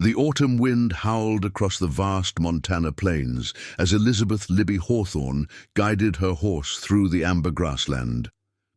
The autumn wind howled across the vast Montana plains as Elizabeth Libby Hawthorne guided her horse through the amber grassland.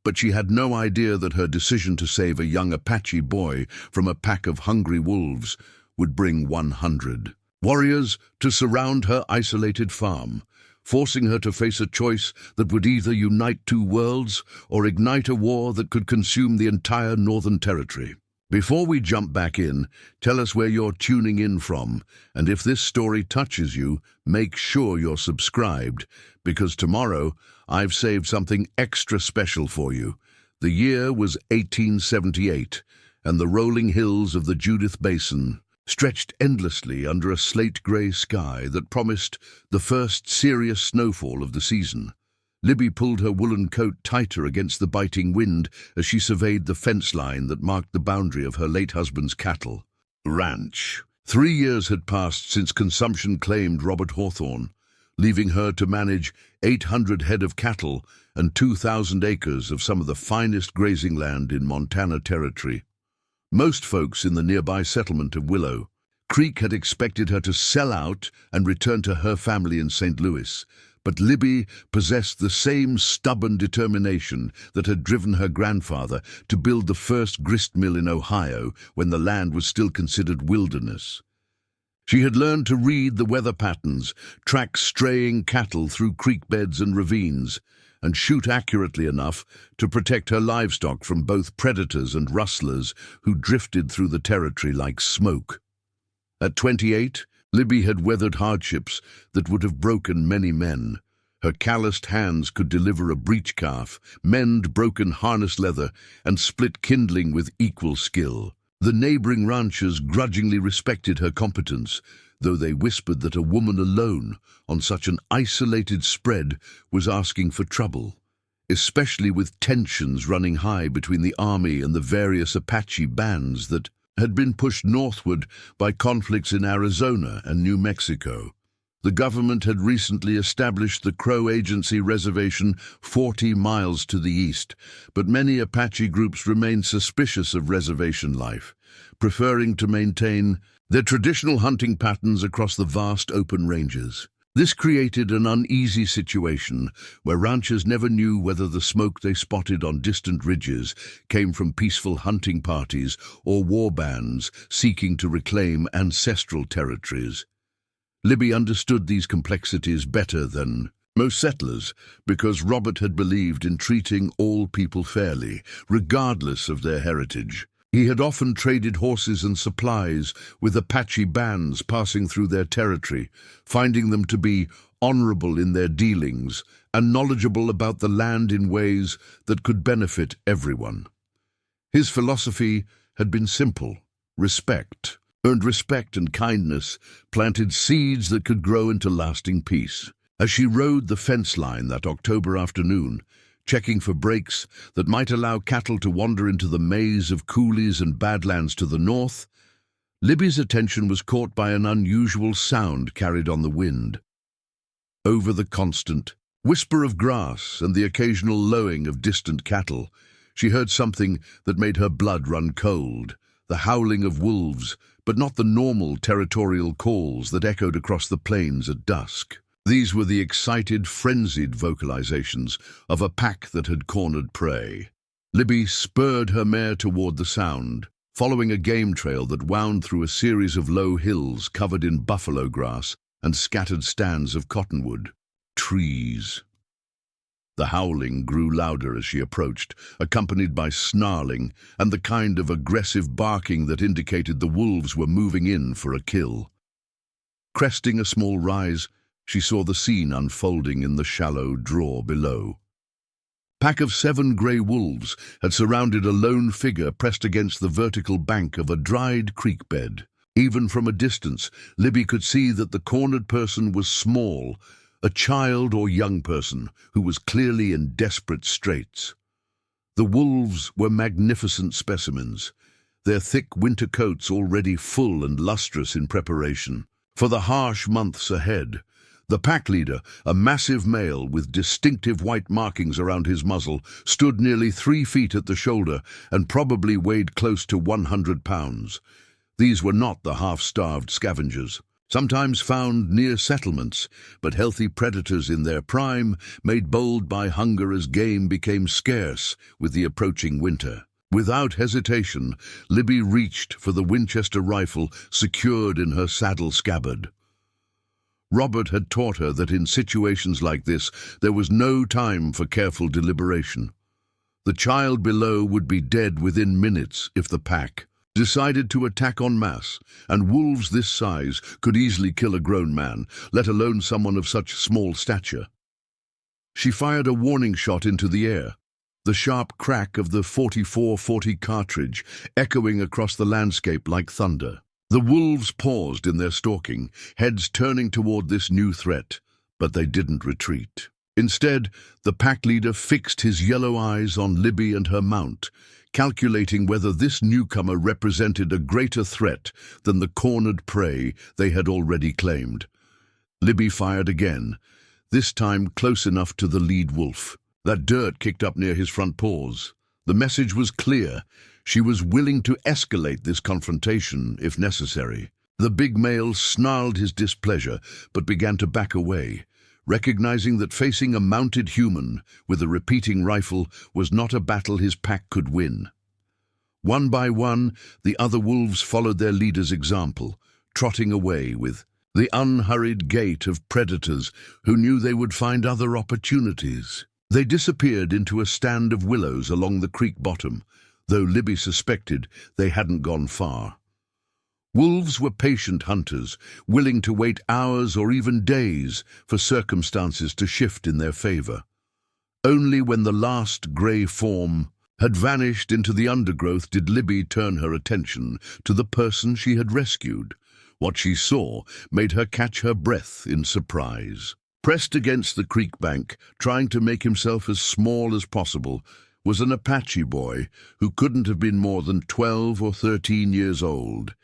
But she had no idea that her decision to save a young Apache boy from a pack of hungry wolves would bring 100 warriors to surround her isolated farm, forcing her to face a choice that would either unite two worlds or ignite a war that could consume the entire Northern Territory. Before we jump back in, tell us where you're tuning in from, and if this story touches you, make sure you're subscribed, because tomorrow I've saved something extra special for you. The year was 1878, and the rolling hills of the Judith Basin stretched endlessly under a slate-gray sky that promised the first serious snowfall of the season. Libby pulled her woolen coat tighter against the biting wind as she surveyed the fence line that marked the boundary of her late husband's cattle ranch. 3 years had passed since consumption claimed Robert Hawthorne, leaving her to manage 800 head of cattle and 2,000 acres of some of the finest grazing land in Montana Territory. Most folks in the nearby settlement of Willow Creek had expected her to sell out and return to her family in St. Louis, but Libby possessed the same stubborn determination that had driven her grandfather to build the first grist mill in Ohio when the land was still considered wilderness. She had learned to read the weather patterns, track straying cattle through creek beds and ravines, and shoot accurately enough to protect her livestock from both predators and rustlers who drifted through the territory like smoke. At 28, Libby had weathered hardships that would have broken many men. Her calloused hands could deliver a breech calf, mend broken harness leather, and split kindling with equal skill. The neighboring ranchers grudgingly respected her competence, though they whispered that a woman alone on such an isolated spread was asking for trouble, especially with tensions running high between the army and the various Apache bands that had been pushed northward by conflicts in Arizona and New Mexico. The government had recently established the Crow Agency Reservation 40 miles to the east, but many Apache groups remained suspicious of reservation life, preferring to maintain their traditional hunting patterns across the vast open ranges. This created an uneasy situation where ranchers never knew whether the smoke they spotted on distant ridges came from peaceful hunting parties or war bands seeking to reclaim ancestral territories. Libby understood these complexities better than most settlers because Robert had believed in treating all people fairly, regardless of their heritage. He had often traded horses and supplies with Apache bands passing through their territory, finding them to be honorable in their dealings and knowledgeable about the land in ways that could benefit everyone. His philosophy had been simple: respect. Earned respect and kindness planted seeds that could grow into lasting peace. As she rode the fence line that October afternoon, checking for breaks that might allow cattle to wander into the maze of coulees and badlands to the north, Libby's attention was caught by an unusual sound carried on the wind. Over the constant whisper of grass and the occasional lowing of distant cattle, she heard something that made her blood run cold: the howling of wolves, but not the normal territorial calls that echoed across the plains at dusk. These were the excited, frenzied vocalizations of a pack that had cornered prey. Libby spurred her mare toward the sound, following a game trail that wound through a series of low hills covered in buffalo grass and scattered stands of cottonwood. Trees. The howling grew louder as she approached, accompanied by snarling and the kind of aggressive barking that indicated the wolves were moving in for a kill. Cresting a small rise, she saw the scene unfolding in the shallow draw below. A pack of 7 gray wolves had surrounded a lone figure pressed against the vertical bank of a dried creek bed. Even from a distance, Libby could see that the cornered person was small, a child or young person who was clearly in desperate straits. The wolves were magnificent specimens, their thick winter coats already full and lustrous in preparation for the harsh months ahead. The pack leader, a massive male with distinctive white markings around his muzzle, stood nearly 3 feet at the shoulder and probably weighed close to 100 pounds. These were not the half-starved scavengers, sometimes found near settlements, but healthy predators in their prime, made bold by hunger as game became scarce with the approaching winter. Without hesitation, Libby reached for the Winchester rifle secured in her saddle scabbard. Robert had taught her that in situations like this, there was no time for careful deliberation. The child below would be dead within minutes if the pack decided to attack en masse, and wolves this size could easily kill a grown man, let alone someone of such small stature. She fired a warning shot into the air, the sharp crack of the 44-40 cartridge echoing across the landscape like thunder. The wolves paused in their stalking, heads turning toward this new threat, but they didn't retreat. Instead, the pack leader fixed his yellow eyes on Libby and her mount, calculating whether this newcomer represented a greater threat than the cornered prey they had already claimed. Libby fired again, this time close enough to the lead wolf. That dirt kicked up near his front paws. The message was clear. She was willing to escalate this confrontation if necessary. The big male snarled his displeasure, but began to back away, recognizing that facing a mounted human with a repeating rifle was not a battle his pack could win. One by one, the other wolves followed their leader's example, trotting away with the unhurried gait of predators who knew they would find other opportunities. They disappeared into a stand of willows along the creek bottom, though Libby suspected they hadn't gone far. Wolves were patient hunters, willing to wait hours or even days for circumstances to shift in their favor. Only when the last gray form had vanished into the undergrowth did Libby turn her attention to the person she had rescued. What she saw made her catch her breath in surprise. Pressed against the creek bank, trying to make himself as small as possible, was an Apache boy who couldn't have been more than 12 or 13 years old.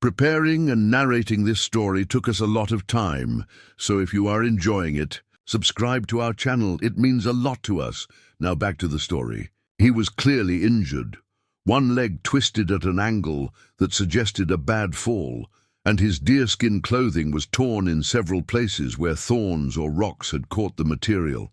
Preparing and narrating this story took us a lot of time, so if you are enjoying it, subscribe to our channel. It means a lot to us. Now back to the story. He was clearly injured. One leg twisted at an angle that suggested a bad fall, and his deerskin clothing was torn in several places where thorns or rocks had caught the material.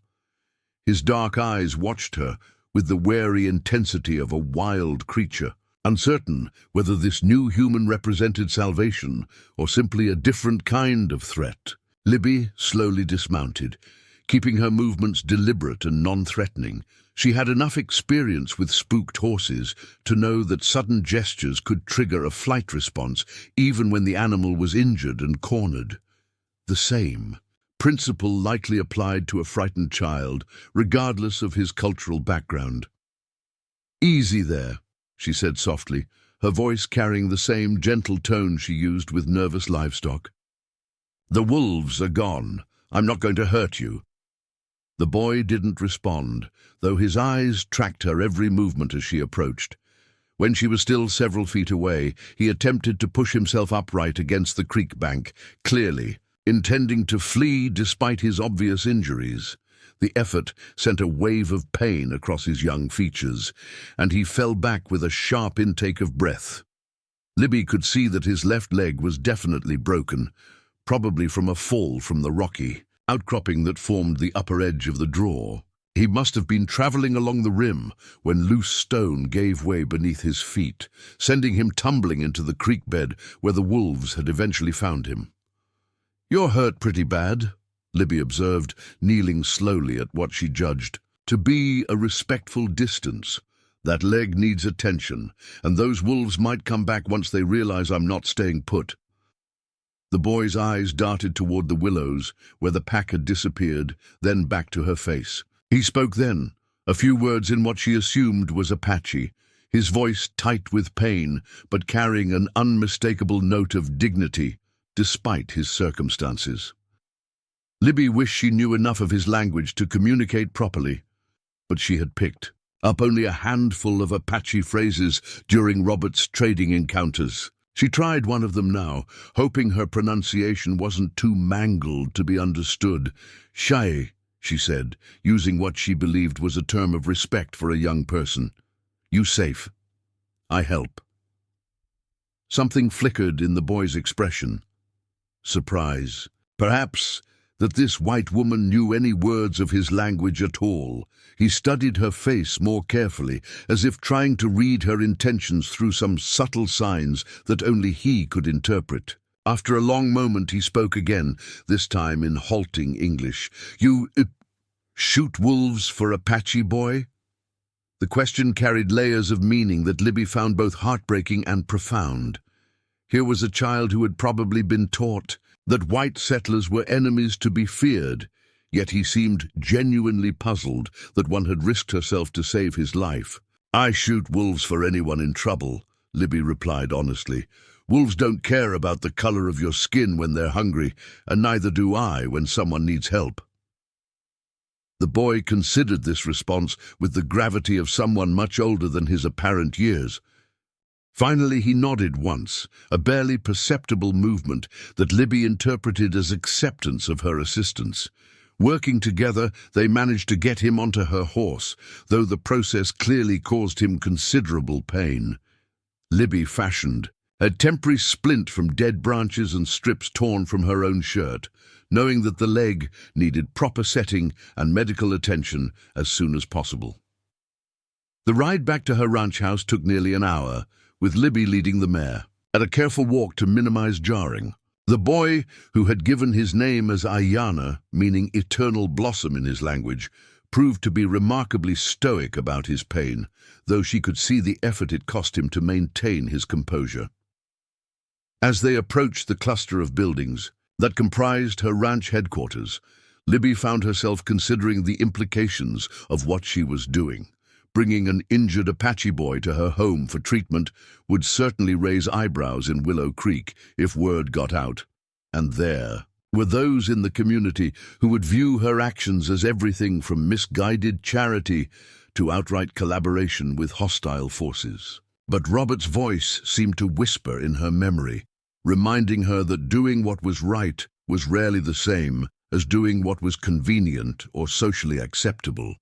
His dark eyes watched her with the wary intensity of a wild creature, uncertain whether this new human represented salvation or simply a different kind of threat. Libby slowly dismounted, keeping her movements deliberate and non-threatening. She had enough experience with spooked horses to know that sudden gestures could trigger a flight response even when the animal was injured and cornered. The same principle likely applied to a frightened child, regardless of his cultural background. "Easy there," she said softly, her voice carrying the same gentle tone she used with nervous livestock. "The wolves are gone. I'm not going to hurt you." The boy didn't respond, though his eyes tracked her every movement as she approached. When she was still several feet away, he attempted to push himself upright against the creek bank, clearly intending to flee despite his obvious injuries. The effort sent a wave of pain across his young features, and he fell back with a sharp intake of breath. Libby could see that his left leg was definitely broken, probably from a fall from the rocky outcropping that formed the upper edge of the draw. He must have been traveling along the rim when loose stone gave way beneath his feet, sending him tumbling into the creek bed where the wolves had eventually found him. "You're hurt pretty bad," Libby observed, kneeling slowly at what she judged to be a respectful distance. "That leg needs attention, and those wolves might come back once they realize I'm not staying put." The boy's eyes darted toward the willows, where the pack had disappeared, then back to her face. He spoke then, a few words in what she assumed was Apache, his voice tight with pain, but carrying an unmistakable note of dignity, despite his circumstances. Libby wished she knew enough of his language to communicate properly, but she had picked up only a handful of Apache phrases during Robert's trading encounters. She tried one of them now, hoping her pronunciation wasn't too mangled to be understood. "Shai," she said, using what she believed was a term of respect for a young person. "You safe? I help." Something flickered in the boy's expression. Surprise. Perhaps that this white woman knew any words of his language at all. He studied her face more carefully, as if trying to read her intentions through some subtle signs that only he could interpret. After a long moment he spoke again, this time in halting English. "You shoot wolves for Apache boy?" The question carried layers of meaning that Libby found both heartbreaking and profound. Here was a child who had probably been taught that white settlers were enemies to be feared, yet he seemed genuinely puzzled that one had risked herself to save his life. "I shoot wolves for anyone in trouble," Libby replied honestly. "Wolves don't care about the color of your skin when they're hungry, and neither do I when someone needs help." The boy considered this response with the gravity of someone much older than his apparent years. Finally he nodded once, a barely perceptible movement that Libby interpreted as acceptance of her assistance. Working together, they managed to get him onto her horse, though the process clearly caused him considerable pain. Libby fashioned a temporary splint from dead branches and strips torn from her own shirt, knowing that the leg needed proper setting and medical attention as soon as possible. The ride back to her ranch house took nearly an hour, with Libby leading the mare, at a careful walk to minimize jarring. The boy, who had given his name as Ayana, meaning eternal blossom in his language, proved to be remarkably stoic about his pain, though she could see the effort it cost him to maintain his composure. As they approached the cluster of buildings that comprised her ranch headquarters, Libby found herself considering the implications of what she was doing. Bringing an injured Apache boy to her home for treatment would certainly raise eyebrows in Willow Creek if word got out. And there were those in the community who would view her actions as everything from misguided charity to outright collaboration with hostile forces. But Robert's voice seemed to whisper in her memory, reminding her that doing what was right was rarely the same as doing what was convenient or socially acceptable.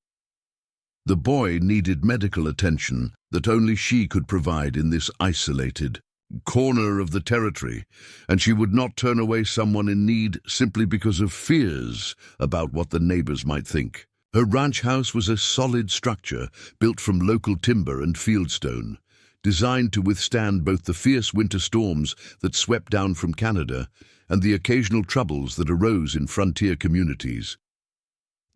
The boy needed medical attention that only she could provide in this isolated corner of the territory, and she would not turn away someone in need simply because of fears about what the neighbors might think. Her ranch house was a solid structure built from local timber and fieldstone, designed to withstand both the fierce winter storms that swept down from Canada and the occasional troubles that arose in frontier communities.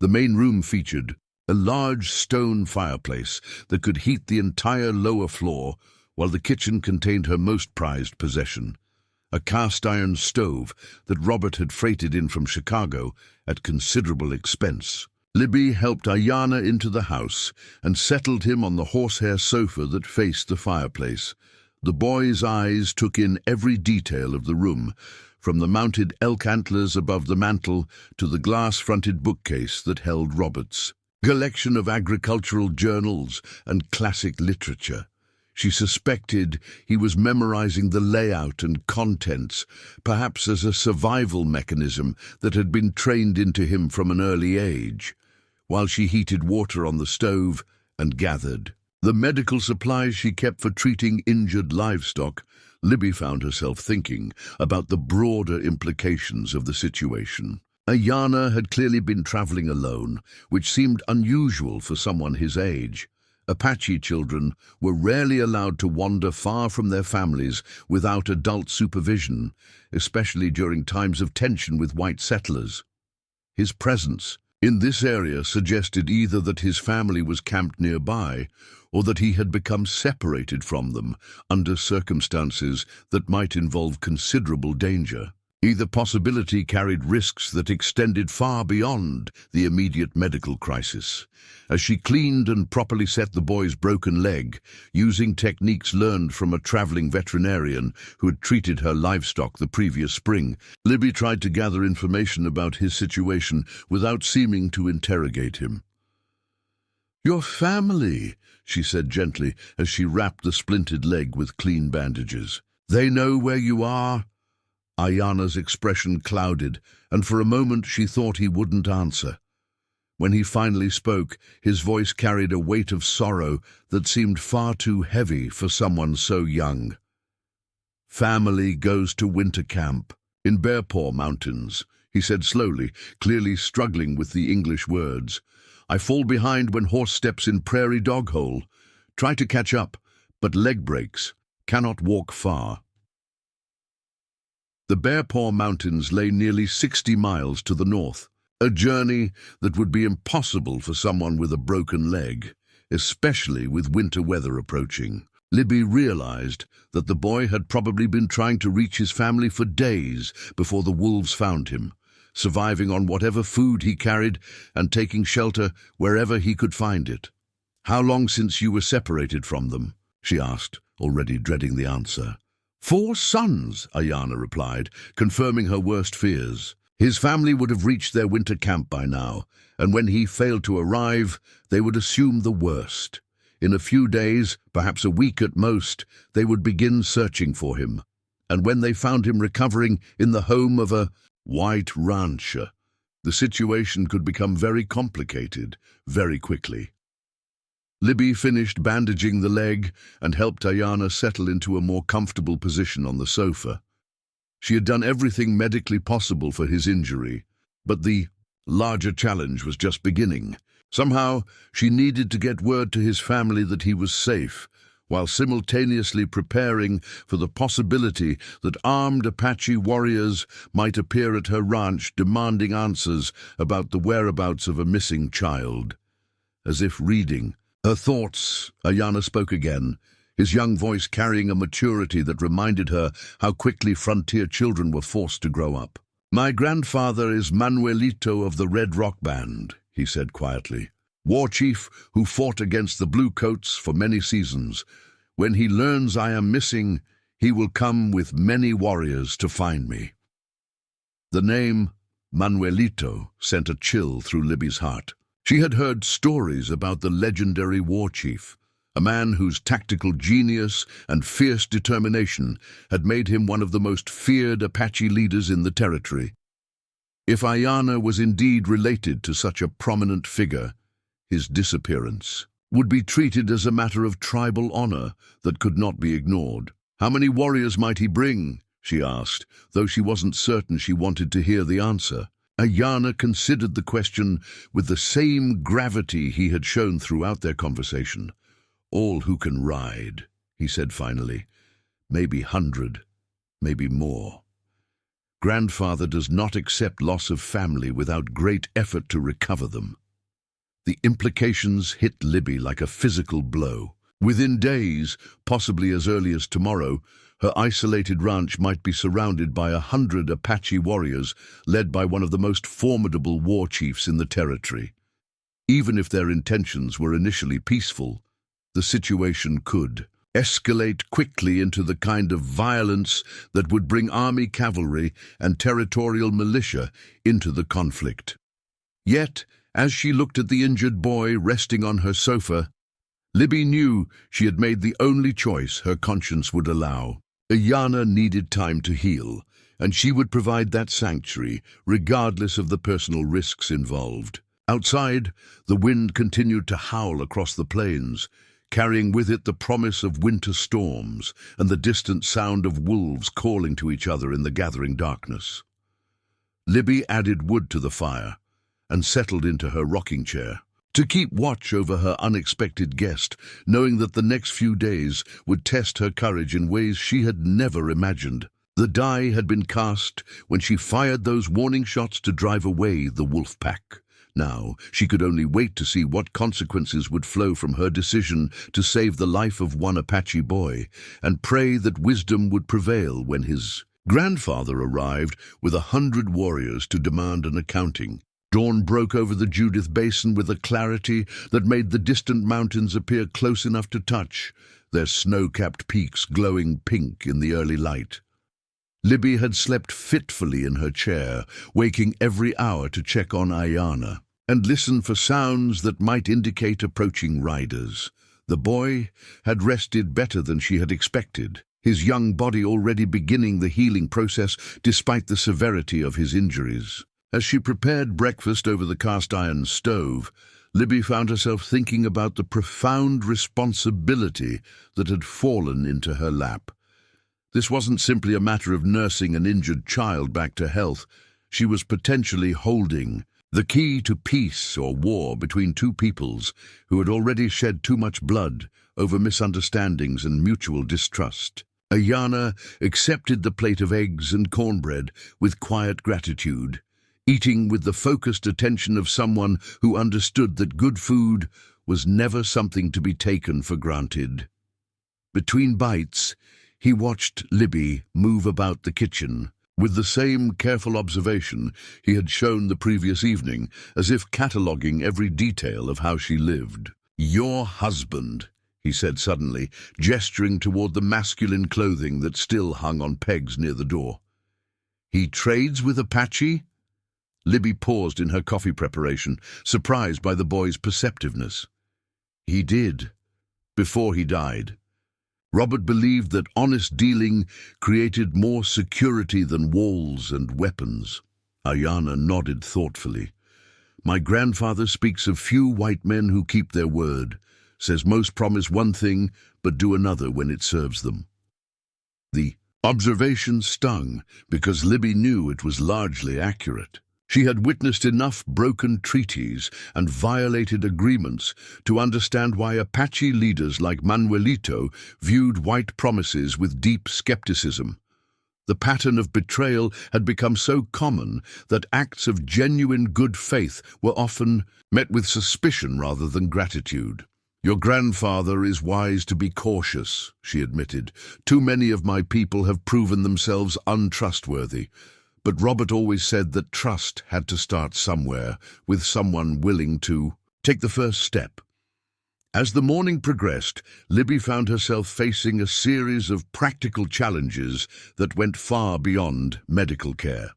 The main room featured a large stone fireplace that could heat the entire lower floor, while the kitchen contained her most prized possession, a cast-iron stove that Robert had freighted in from Chicago at considerable expense. Libby helped Ayana into the house and settled him on the horsehair sofa that faced the fireplace. The boy's eyes took in every detail of the room, from the mounted elk antlers above the mantel to the glass-fronted bookcase that held Robert's collection of agricultural journals and classic literature. She suspected he was memorizing the layout and contents, perhaps as a survival mechanism that had been trained into him from an early age, while she heated water on the stove and gathered the medical supplies she kept for treating injured livestock. Libby found herself thinking about the broader implications of the situation. Ayana had clearly been traveling alone, which seemed unusual for someone his age. Apache children were rarely allowed to wander far from their families without adult supervision, especially during times of tension with white settlers. His presence in this area suggested either that his family was camped nearby or that he had become separated from them under circumstances that might involve considerable danger. Either possibility carried risks that extended far beyond the immediate medical crisis. As she cleaned and properly set the boy's broken leg, using techniques learned from a traveling veterinarian who had treated her livestock the previous spring, Libby tried to gather information about his situation without seeming to interrogate him. "Your family," she said gently as she wrapped the splintered leg with clean bandages. "They know where you are?" Ayana's expression clouded, and for a moment she thought he wouldn't answer. When he finally spoke, his voice carried a weight of sorrow that seemed far too heavy for someone so young. "Family goes to winter camp in Bearpaw Mountains," he said slowly, clearly struggling with the English words. "I fall behind when horse steps in prairie dog hole. Try to catch up, but leg breaks. Cannot walk far." The Bearpaw Mountains lay nearly 60 miles to the north, a journey that would be impossible for someone with a broken leg, especially with winter weather approaching. Libby realized that the boy had probably been trying to reach his family for days before the wolves found him, surviving on whatever food he carried and taking shelter wherever he could find it. "How long since you were separated from them?" she asked, already dreading the answer. "4 sons," Ayana replied, confirming her worst fears. His family would have reached their winter camp by now, and when he failed to arrive, they would assume the worst. In a few days, perhaps a week at most, they would begin searching for him. And when they found him recovering in the home of a white rancher, the situation could become very complicated very quickly. Libby finished bandaging the leg and helped Ayana settle into a more comfortable position on the sofa. She had done everything medically possible for his injury, but the larger challenge was just beginning. Somehow, she needed to get word to his family that he was safe, while simultaneously preparing for the possibility that armed Apache warriors might appear at her ranch demanding answers about the whereabouts of a missing child. As if reading her thoughts, Ayana spoke again, his young voice carrying a maturity that reminded her how quickly frontier children were forced to grow up. "My grandfather is Manuelito of the Red Rock Band," he said quietly. "War chief who fought against the Bluecoats for many seasons. When he learns I am missing, he will come with many warriors to find me." The name Manuelito sent a chill through Libby's heart. She had heard stories about the legendary war chief, a man whose tactical genius and fierce determination had made him one of the most feared Apache leaders in the territory. If Ayana was indeed related to such a prominent figure, his disappearance would be treated as a matter of tribal honor that could not be ignored. "How many warriors might he bring?" she asked, though she wasn't certain she wanted to hear the answer. Ayana considered the question with the same gravity he had shown throughout their conversation. "All who can ride," he said finally. "Maybe 100, maybe more. Grandfather does not accept loss of family without great effort to recover them." The implications hit Libby like a physical blow. Within days, possibly as early as tomorrow, her isolated ranch might be surrounded by 100 Apache warriors led by one of the most formidable war chiefs in the territory. Even if their intentions were initially peaceful, the situation could escalate quickly into the kind of violence that would bring army cavalry and territorial militia into the conflict. Yet, as she looked at the injured boy resting on her sofa, Libby knew she had made the only choice her conscience would allow. Ayana needed time to heal, and she would provide that sanctuary, regardless of the personal risks involved. Outside, the wind continued to howl across the plains, carrying with it the promise of winter storms and the distant sound of wolves calling to each other in the gathering darkness. Libby added wood to the fire and settled into her rocking chair to keep watch over her unexpected guest, knowing that the next few days would test her courage in ways she had never imagined. The die had been cast when she fired those warning shots to drive away the wolf pack. Now, she could only wait to see what consequences would flow from her decision to save the life of one Apache boy, and pray that wisdom would prevail when his grandfather arrived with 100 warriors to demand an accounting. Dawn broke over the Judith Basin with a clarity that made the distant mountains appear close enough to touch, their snow-capped peaks glowing pink in the early light. Libby had slept fitfully in her chair, waking every hour to check on Ayana and listen for sounds that might indicate approaching riders. The boy had rested better than she had expected, his young body already beginning the healing process despite the severity of his injuries. As she prepared breakfast over the cast-iron stove, Libby found herself thinking about the profound responsibility that had fallen into her lap. This wasn't simply a matter of nursing an injured child back to health. She was potentially holding the key to peace or war between two peoples who had already shed too much blood over misunderstandings and mutual distrust. Ayana accepted the plate of eggs and cornbread with quiet gratitude, eating with the focused attention of someone who understood that good food was never something to be taken for granted. Between bites, he watched Libby move about the kitchen, with the same careful observation he had shown the previous evening, as if cataloguing every detail of how she lived. "Your husband," he said suddenly, gesturing toward the masculine clothing that still hung on pegs near the door. "He trades with Apache?" Libby paused in her coffee preparation, surprised by the boy's perceptiveness. "He did, before he died." Robert believed that honest dealing created more security than walls and weapons. Ayana nodded thoughtfully. "My grandfather speaks of few white men who keep their word, says most promise one thing but do another when it serves them." The observation stung because Libby knew it was largely accurate. She had witnessed enough broken treaties and violated agreements to understand why Apache leaders like Manuelito viewed white promises with deep skepticism. The pattern of betrayal had become so common that acts of genuine good faith were often met with suspicion rather than gratitude. "Your grandfather is wise to be cautious," she admitted. "Too many of my people have proven themselves untrustworthy. But Robert always said that trust had to start somewhere, with someone willing to take the first step." As the morning progressed, Libby found herself facing a series of practical challenges that went far beyond medical care.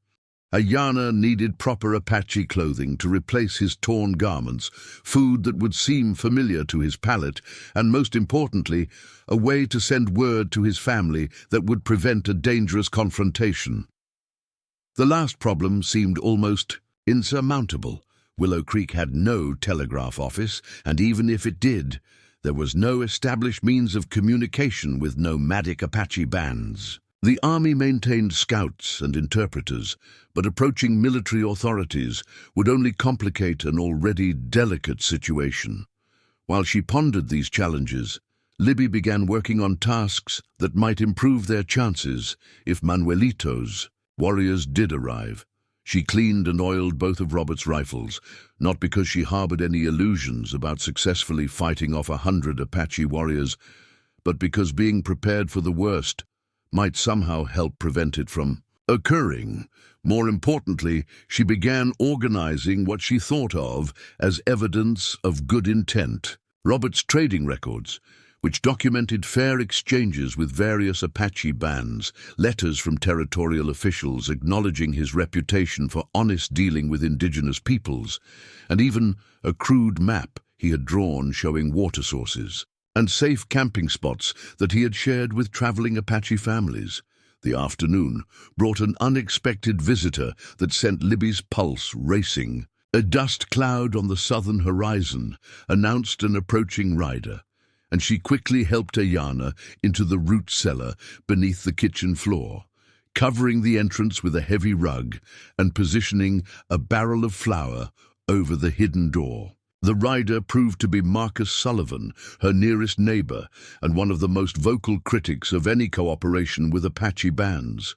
Ayana needed proper Apache clothing to replace his torn garments, food that would seem familiar to his palate, and most importantly, a way to send word to his family that would prevent a dangerous confrontation. The last problem seemed almost insurmountable. Willow Creek had no telegraph office, and even if it did, there was no established means of communication with nomadic Apache bands. The army maintained scouts and interpreters, but approaching military authorities would only complicate an already delicate situation. While she pondered these challenges, Libby began working on tasks that might improve their chances if Manuelito's warriors did arrive. She cleaned and oiled both of Robert's rifles, not because she harbored any illusions about successfully fighting off 100 Apache warriors, but because being prepared for the worst might somehow help prevent it from occurring. More importantly, she began organizing what she thought of as evidence of good intent. Robert's trading records, which documented fair exchanges with various Apache bands, letters from territorial officials acknowledging his reputation for honest dealing with indigenous peoples, and even a crude map he had drawn showing water sources and safe camping spots that he had shared with traveling Apache families. The afternoon brought an unexpected visitor that sent Libby's pulse racing. A dust cloud on the southern horizon announced an approaching rider, and she quickly helped Ayana into the root cellar beneath the kitchen floor, covering the entrance with a heavy rug and positioning a barrel of flour over the hidden door. The rider proved to be Marcus Sullivan, her nearest neighbor and one of the most vocal critics of any cooperation with Apache bands.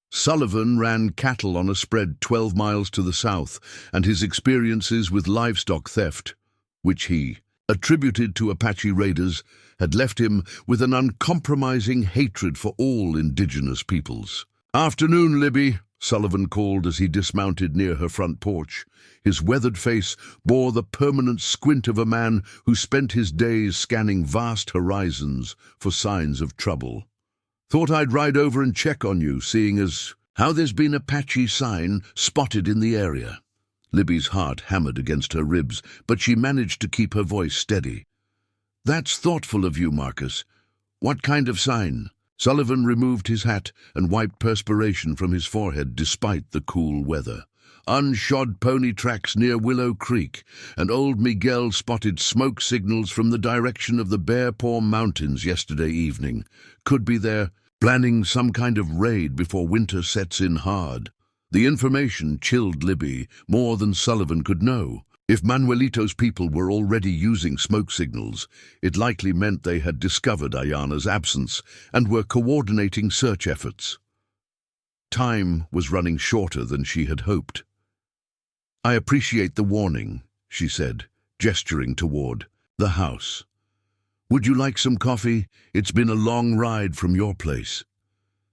Sullivan ran cattle on a spread 12 miles to the south, and his experiences with livestock theft, which he attributed to Apache raiders, had left him with an uncompromising hatred for all indigenous peoples. "Afternoon, Libby," Sullivan called as he dismounted near her front porch. His weathered face bore the permanent squint of a man who spent his days scanning vast horizons for signs of trouble. "Thought I'd ride over and check on you, seeing as how there's been a Apache sign spotted in the area." Libby's heart hammered against her ribs, but she managed to keep her voice steady. "That's thoughtful of you, Marcus. What kind of sign?" Sullivan removed his hat and wiped perspiration from his forehead despite the cool weather. "Unshod pony tracks near Willow Creek, and old Miguel spotted smoke signals from the direction of the Bear Paw Mountains yesterday evening. Could be their planning some kind of raid before winter sets in hard. The information chilled Libby more than Sullivan could know. If Manuelito's people were already using smoke signals, it likely meant they had discovered Ayana's absence and were coordinating search efforts. Time was running shorter than she had hoped. "I appreciate the warning," she said, gesturing toward the house. "Would you like some coffee? It's been a long ride from your place."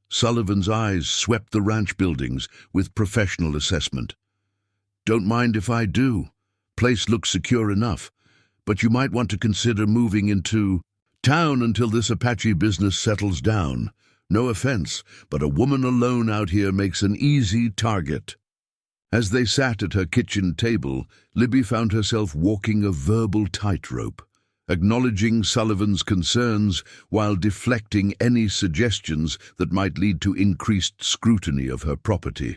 Sullivan's eyes swept the ranch buildings with professional assessment. "Don't mind if I do. Place looks secure enough, but you might want to consider moving into town until this Apache business settles down. No offense, but a woman alone out here makes an easy target." As they sat at her kitchen table, Libby found herself walking a verbal tightrope, acknowledging Sullivan's concerns while deflecting any suggestions that might lead to increased scrutiny of her property.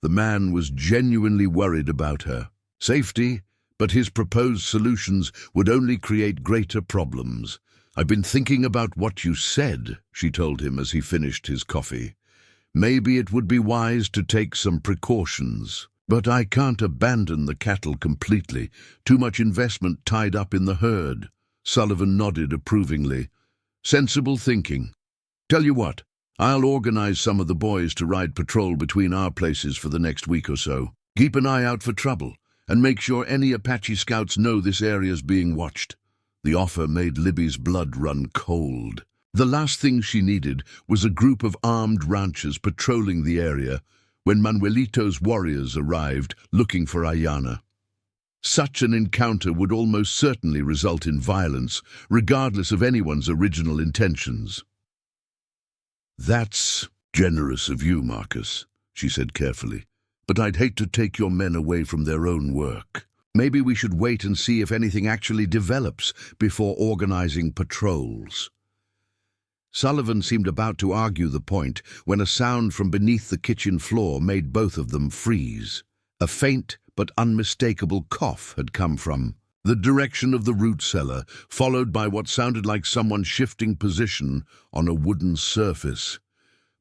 The man was genuinely worried about her safety, but his proposed solutions would only create greater problems. "I've been thinking about what you said," she told him as he finished his coffee. "Maybe it would be wise to take some precautions. But I can't abandon the cattle completely. Too much investment tied up in the herd." Sullivan nodded approvingly. "Sensible thinking. Tell you what, I'll organize some of the boys to ride patrol between our places for the next week or so. Keep an eye out for trouble, and make sure any Apache scouts know this area's being watched." The offer made Libby's blood run cold. The last thing she needed was a group of armed ranchers patrolling the area when Manuelito's warriors arrived looking for Ayana. Such an encounter would almost certainly result in violence, regardless of anyone's original intentions. "That's generous of you, Marcus," she said carefully, "but I'd hate to take your men away from their own work. Maybe we should wait and see if anything actually develops before organizing patrols." Sullivan seemed about to argue the point when a sound from beneath the kitchen floor made both of them freeze. A faint but unmistakable cough had come from the direction of the root cellar, followed by what sounded like someone shifting position on a wooden surface.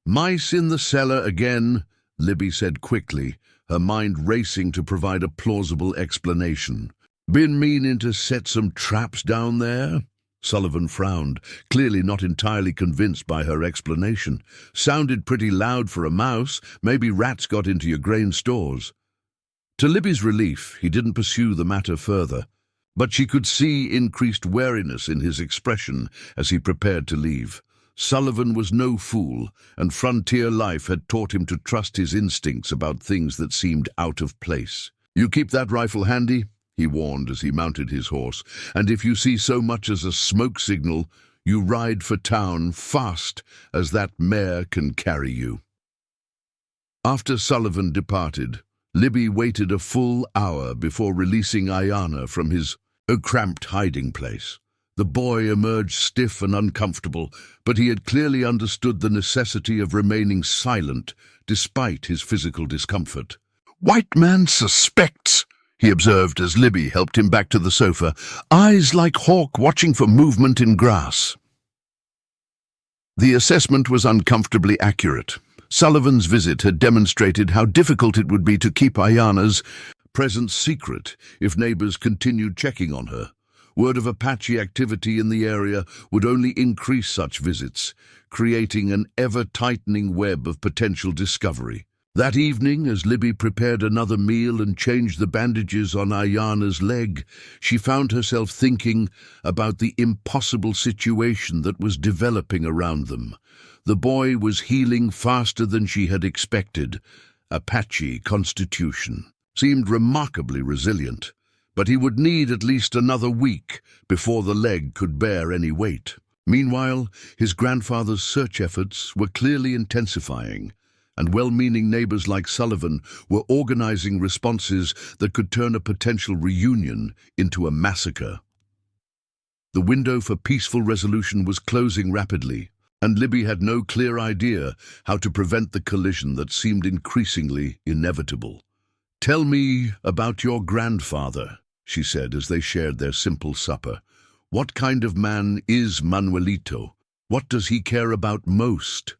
"Mice in the cellar again," Libby said quickly, her mind racing to provide a plausible explanation. "Been meaning to set some traps down there?" Sullivan frowned, clearly not entirely convinced by her explanation. "Sounded pretty loud for a mouse. Maybe rats got into your grain stores." To Libby's relief, he didn't pursue the matter further, but she could see increased wariness in his expression as he prepared to leave. Sullivan was no fool, and frontier life had taught him to trust his instincts about things that seemed out of place. "You keep that rifle handy," he warned as he mounted his horse, "and if you see so much as a smoke signal, you ride for town fast as that mare can carry you." After Sullivan departed, Libby waited a full hour before releasing Ayana from his cramped hiding place. The boy emerged stiff and uncomfortable, but he had clearly understood the necessity of remaining silent despite his physical discomfort. "White man suspects," he observed as Libby helped him back to the sofa, "eyes like hawk watching for movement in grass." The assessment was uncomfortably accurate. Sullivan's visit had demonstrated how difficult it would be to keep Ayana's presence secret if neighbors continued checking on her. Word of Apache activity in the area would only increase such visits, creating an ever-tightening web of potential discovery. That evening, as Libby prepared another meal and changed the bandages on Ayana's leg, she found herself thinking about the impossible situation that was developing around them. The boy was healing faster than she had expected. Apache constitution seemed remarkably resilient, but he would need at least another week before the leg could bear any weight. Meanwhile, his grandfather's search efforts were clearly intensifying, and well-meaning neighbors like Sullivan were organizing responses that could turn a potential reunion into a massacre. The window for peaceful resolution was closing rapidly, and Libby had no clear idea how to prevent the collision that seemed increasingly inevitable. "Tell me about your grandfather," she said as they shared their simple supper. "What kind of man is Manuelito? What does he care about most?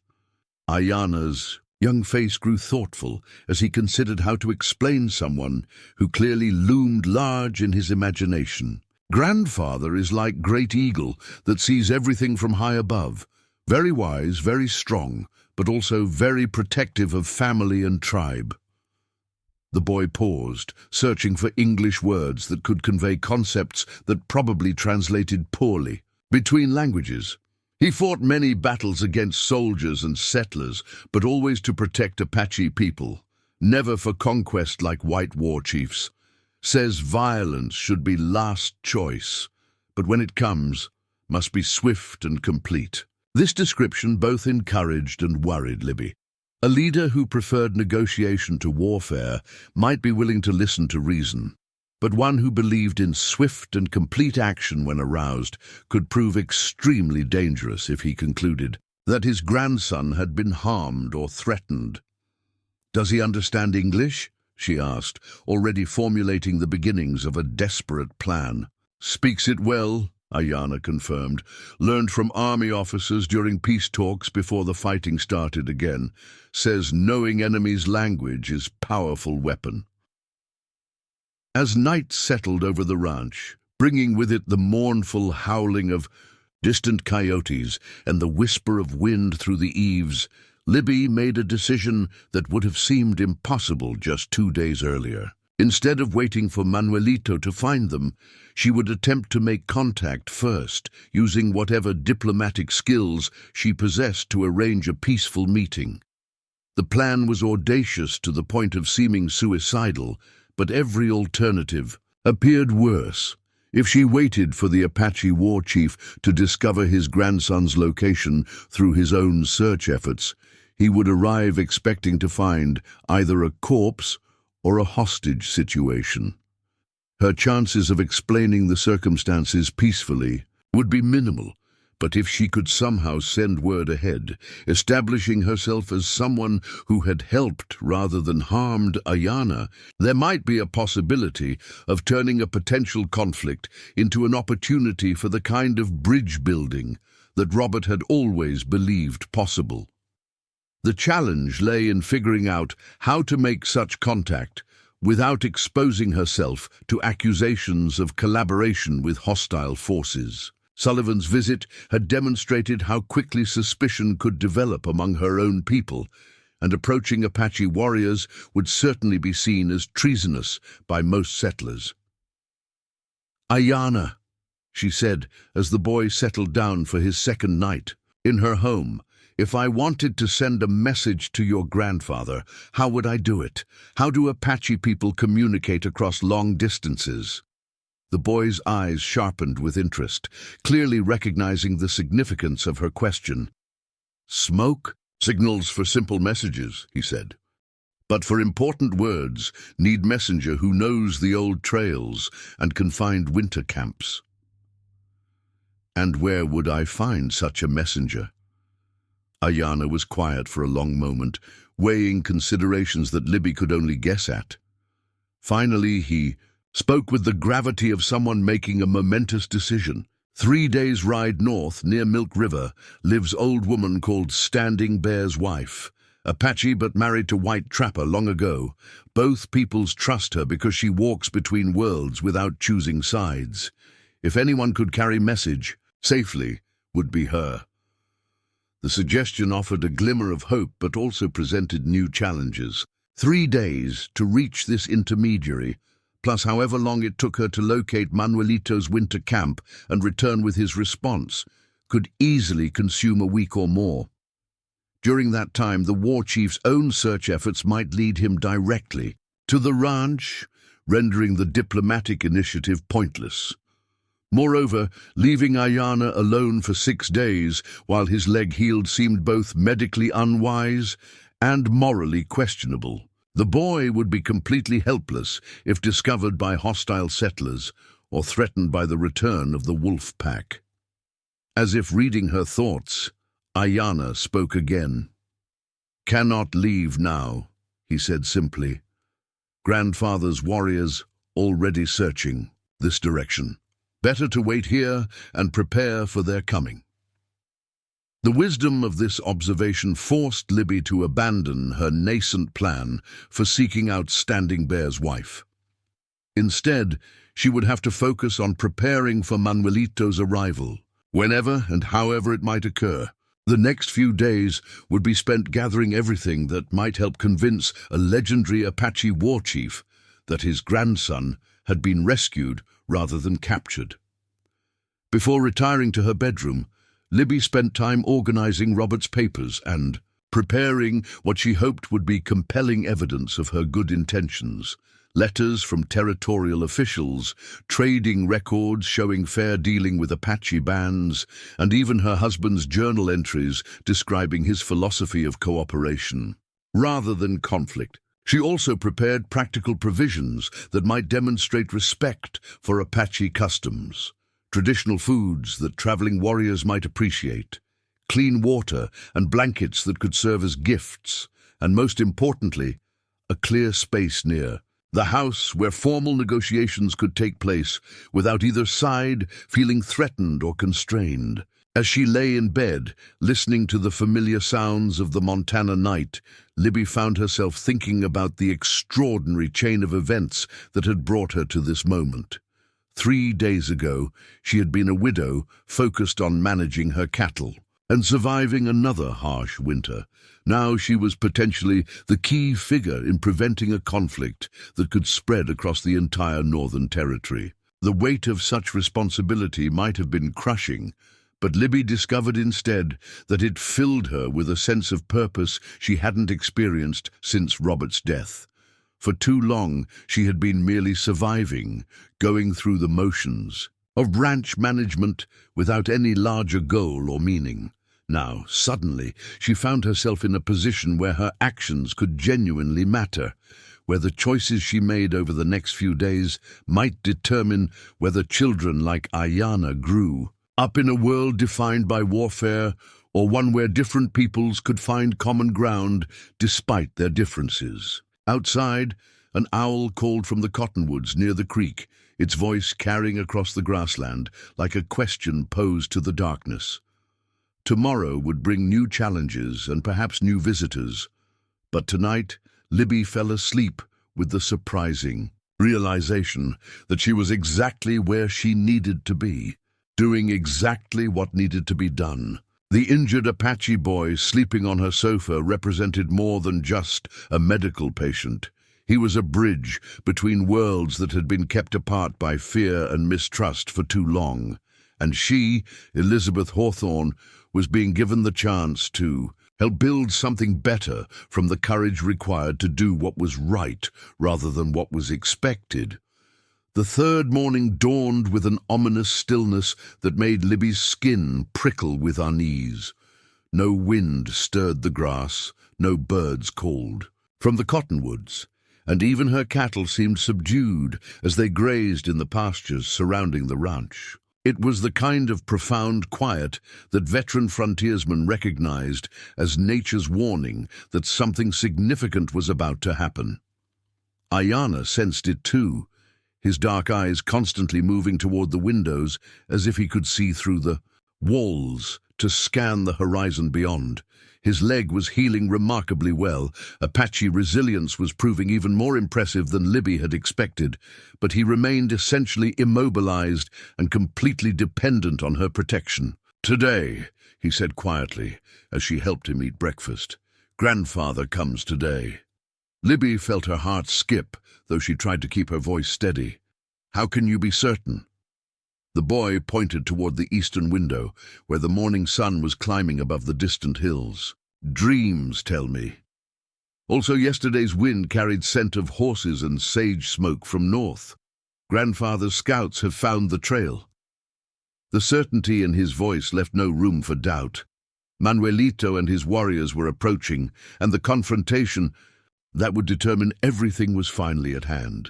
Ayana's young face grew thoughtful as he considered how to explain someone who clearly loomed large in his imagination. Grandfather is like great eagle that sees everything from high above. Very wise, very strong, but also very protective of family and tribe. The boy paused, searching for English words that could convey concepts that probably translated poorly between languages. He fought many battles against soldiers and settlers, but always to protect Apache people, never for conquest like white war chiefs. Says violence should be last choice, but when it comes, must be swift and complete. This description both encouraged and worried Libby. A leader who preferred negotiation to warfare might be willing to listen to reason, but one who believed in swift and complete action when aroused could prove extremely dangerous if he concluded that his grandson had been harmed or threatened. "Does he understand English?" she asked, already formulating the beginnings of a desperate plan. "Speaks it well," Ayana confirmed. "Learned from army officers during peace talks before the fighting started again. Says knowing enemy's language is powerful weapon." As night settled over the ranch, bringing with it the mournful howling of distant coyotes and the whisper of wind through the eaves, Libby made a decision that would have seemed impossible just 2 days earlier. Instead of waiting for Manuelito to find them, she would attempt to make contact first, using whatever diplomatic skills she possessed to arrange a peaceful meeting. The plan was audacious to the point of seeming suicidal, but every alternative appeared worse. If she waited for the Apache war chief to discover his grandson's location through his own search efforts, he would arrive expecting to find either a corpse or a hostage situation. Her chances of explaining the circumstances peacefully would be minimal, but if she could somehow send word ahead, establishing herself as someone who had helped rather than harmed Ayana, there might be a possibility of turning a potential conflict into an opportunity for the kind of bridge building that Robert had always believed possible. The challenge lay in figuring out how to make such contact without exposing herself to accusations of collaboration with hostile forces. Sullivan's visit had demonstrated how quickly suspicion could develop among her own people, and approaching Apache warriors would certainly be seen as treasonous by most settlers. "Ayana," she said as the boy settled down for his second night in her home, "if I wanted to send a message to your grandfather, how would I do it? How do Apache people communicate across long distances?" The boy's eyes sharpened with interest, clearly recognizing the significance of her question. "Smoke signals for simple messages," he said. "But for important words, need messenger who knows the old trails and can find winter camps." "And where would I find such a messenger?" Ayana was quiet for a long moment, weighing considerations that Libby could only guess at. Finally, he spoke with the gravity of someone making a momentous decision. 3 days' ride north, near Milk River, lives old woman called Standing Bear's wife. Apache but married to white trapper long ago. Both peoples trust her because she walks between worlds without choosing sides. If anyone could carry message safely, would be her. The suggestion offered a glimmer of hope but also presented new challenges. 3 days to reach this intermediary, plus however long it took her to locate Manuelito's winter camp and return with his response, could easily consume a week or more. During that time, the war chief's own search efforts might lead him directly to the ranch, rendering the diplomatic initiative pointless. Moreover, leaving Ayana alone for 6 days while his leg healed seemed both medically unwise and morally questionable. The boy would be completely helpless if discovered by hostile settlers or threatened by the return of the wolf pack. As if reading her thoughts, Ayana spoke again. "Cannot leave now," he said simply. "Grandfather's warriors already searching this direction. Better to wait here and prepare for their coming." The wisdom of this observation forced Libby to abandon her nascent plan for seeking out Standing Bear's wife. Instead, she would have to focus on preparing for Manuelito's arrival, whenever and however it might occur. The next few days would be spent gathering everything that might help convince a legendary Apache war chief that his grandson had been rescued rather than captured. Before retiring to her bedroom, Libby spent time organizing Robert's papers and preparing what she hoped would be compelling evidence of her good intentions. Letters from territorial officials, trading records showing fair dealing with Apache bands, and even her husband's journal entries describing his philosophy of cooperation, rather than conflict. She also prepared practical provisions that might demonstrate respect for Apache customs, traditional foods that traveling warriors might appreciate, clean water and blankets that could serve as gifts, and most importantly, a clear space near the house where formal negotiations could take place without either side feeling threatened or constrained. As she lay in bed, listening to the familiar sounds of the Montana night, Libby found herself thinking about the extraordinary chain of events that had brought her to this moment. 3 days ago, she had been a widow focused on managing her cattle and surviving another harsh winter. Now she was potentially the key figure in preventing a conflict that could spread across the entire Northern Territory. The weight of such responsibility might have been crushing, but Libby discovered instead that it filled her with a sense of purpose she hadn't experienced since Robert's death. For too long, she had been merely surviving, going through the motions of ranch management without any larger goal or meaning. Now, suddenly, she found herself in a position where her actions could genuinely matter, where the choices she made over the next few days might determine whether children like Ayanna grew up in a world defined by warfare or one where different peoples could find common ground despite their differences. Outside, an owl called from the cottonwoods near the creek, its voice carrying across the grassland like a question posed to the darkness. Tomorrow would bring new challenges and perhaps new visitors, but tonight Libby fell asleep with the surprising realization that she was exactly where she needed to be, doing exactly what needed to be done. The injured Apache boy sleeping on her sofa represented more than just a medical patient. He was a bridge between worlds that had been kept apart by fear and mistrust for too long. And she, Elizabeth Hawthorne, was being given the chance to help build something better from the courage required to do what was right rather than what was expected. The third morning dawned with an ominous stillness that made Libby's skin prickle with unease. No wind stirred the grass, no birds called from the cottonwoods, and even her cattle seemed subdued as they grazed in the pastures surrounding the ranch. It was the kind of profound quiet that veteran frontiersmen recognized as nature's warning that something significant was about to happen. Ayanna sensed it too, his dark eyes constantly moving toward the windows as if he could see through the walls to scan the horizon beyond. His leg was healing remarkably well. Apache resilience was proving even more impressive than Libby had expected, but he remained essentially immobilized and completely dependent on her protection. "Today," he said quietly, as she helped him eat breakfast, "Grandfather comes today." Libby felt her heart skip, though she tried to keep her voice steady. "How can you be certain?" The boy pointed toward the eastern window, where the morning sun was climbing above the distant hills. "Dreams tell me. Also, yesterday's wind carried scent of horses and sage smoke from north. Grandfather's scouts have found the trail." The certainty in his voice left no room for doubt. Manuelito and his warriors were approaching, and the confrontation that would determine everything was finally at hand.